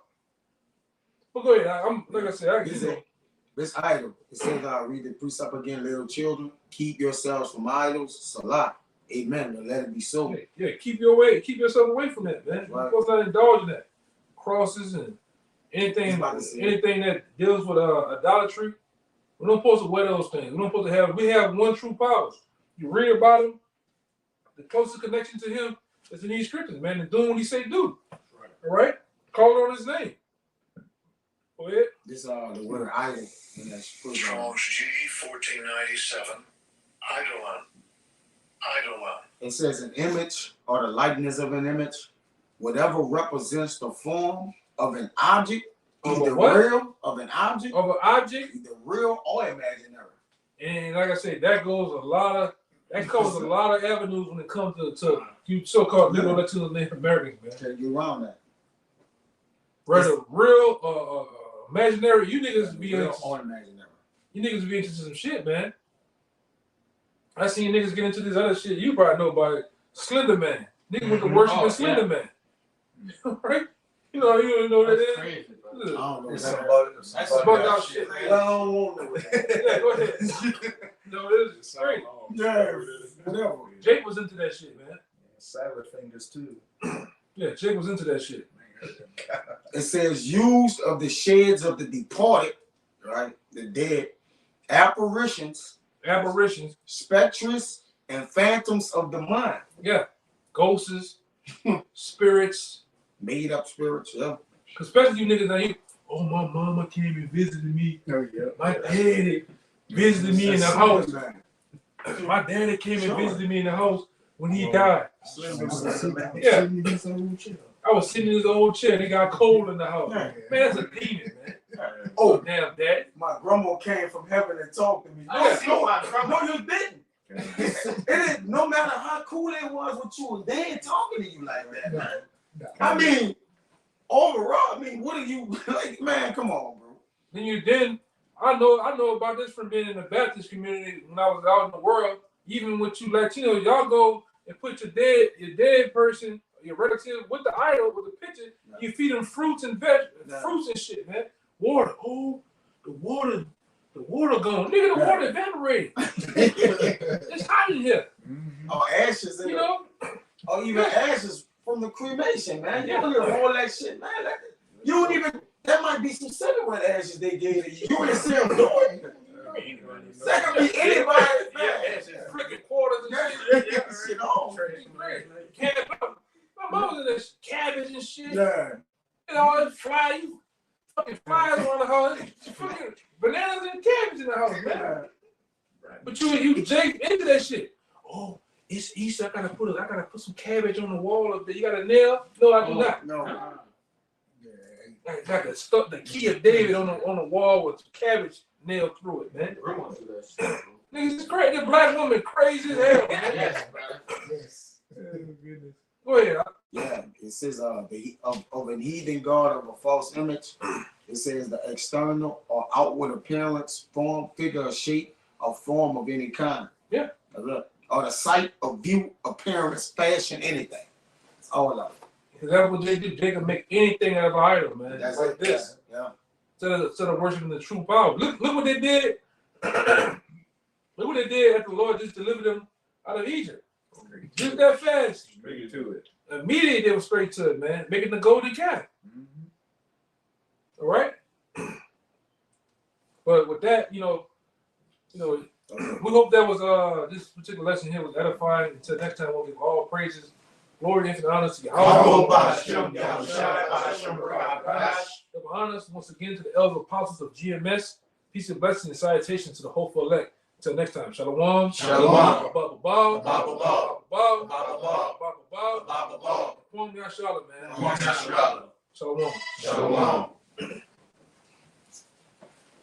But go ahead. I'm like I said, This idol. It says, read the precept again, little children, keep yourselves from idols. Salah. Amen. But let it be so. Yeah, keep yourself away from that, man. Right. You're supposed to not indulge in that. Crosses and anything that deals with idolatry. We're not supposed to wear those things. We have one true power. You read about him, the closest connection to him is in these scriptures, man, and doing what he say do. Right. All right? Call on his name. Go ahead. This the word idol. Charles G 1497. Eidolon. It says an image or the likeness of an image, whatever represents the form of an object Either what? real of an object, Of an object, either real or imaginary. and like I said, that covers a lot of avenues when it comes to you so-called Negro Latino Native Americans, man. Can't get around that. Whether real imaginary, you niggas be Real into, or imaginary. you niggas be into some shit, man. I seen niggas get into this other shit. You probably know about it. Slender Man. Niggas went to worship Slender Man. Right? You know what that is? Crazy, bro. I don't know. It's That. some bug, That's some bug bug out out shit, shit. man. I don't want to. Yeah, go ahead. No, it is great. Yeah, whatever. Jake was into that shit, man. Sabbath fingers too. Yeah, Jake was into that shit. It says used of the sheds of the departed, right? The dead, apparitions, Apparitions. spectres, and phantoms of the mind. Yeah. Ghosts, spirits. Made up spirits, yeah. Especially you niggas that oh, my mama came and visited me. Oh, yeah. My daddy visited me in the house. Man. My daddy came and visited me in the house when he died. Yeah. I was sitting in his old chair and it got cold in the house. Yeah. Man, that's a demon, man. Oh, Damn daddy. my grandma came from heaven and talked to me. No, you didn't. It is, no matter how cool it was with you, they ain't talking to you like that, man. I mean, overall, I mean, what are you like, man? Come on, bro. Then I know about this from being in the Baptist community when I was out in the world. Even with you Latinos, y'all go and put your dead person, your relative with the idol, with the picture. You feed them fruits and fruits and shit, man. Water, oh, the water gone. Nigga, the water evaporated. It's hot in here. Oh, ashes, You know? or even ashes from the cremation, man. You don't even hold that shit, man. You don't even. That might be some cigarette ashes they gave to you. You ain't see them do it. That could be anybody. Freaking quarters and shit. Shit on. My mom was in this cabbage and shit. Yeah. And all that fucking flies around the house. Fucking bananas and cabbage in the house, man. But you Jake into that shit. Oh, it's Easter. I gotta put some cabbage on the wall up there. You got a nail? No, I do not. No. Like a stuck the key of David on the wall with cabbage nailed through it, man. Niggas, it's crazy. The black woman crazy as hell, man. Yes. Go ahead. Yeah, it says of an heathen god of a false image. It says the external or outward appearance, form, figure, or shape, or form of any kind. Yeah. Or the sight of view, appearance, fashion, anything. It's all of it. Because that's what they do. They can make anything out of an idol, man. That's like it. this. Yeah. Instead of worshiping the true power. Look what they did. Look what they did after the Lord just delivered them out of Egypt. Just that fast. Straight to it. Immediately they were straight to it, man. Making the golden calf. All right? But with that, we hope that was this particular lesson here was edifying. Until next time, we'll give all praises, glory, and honor to Yahweh. Give honors once again to the elder apostles of GMS. Peace and blessings and salutations to the hopeful elect. Until next time, shalom. Shalom. Shalom, man. Shalom. Shalom.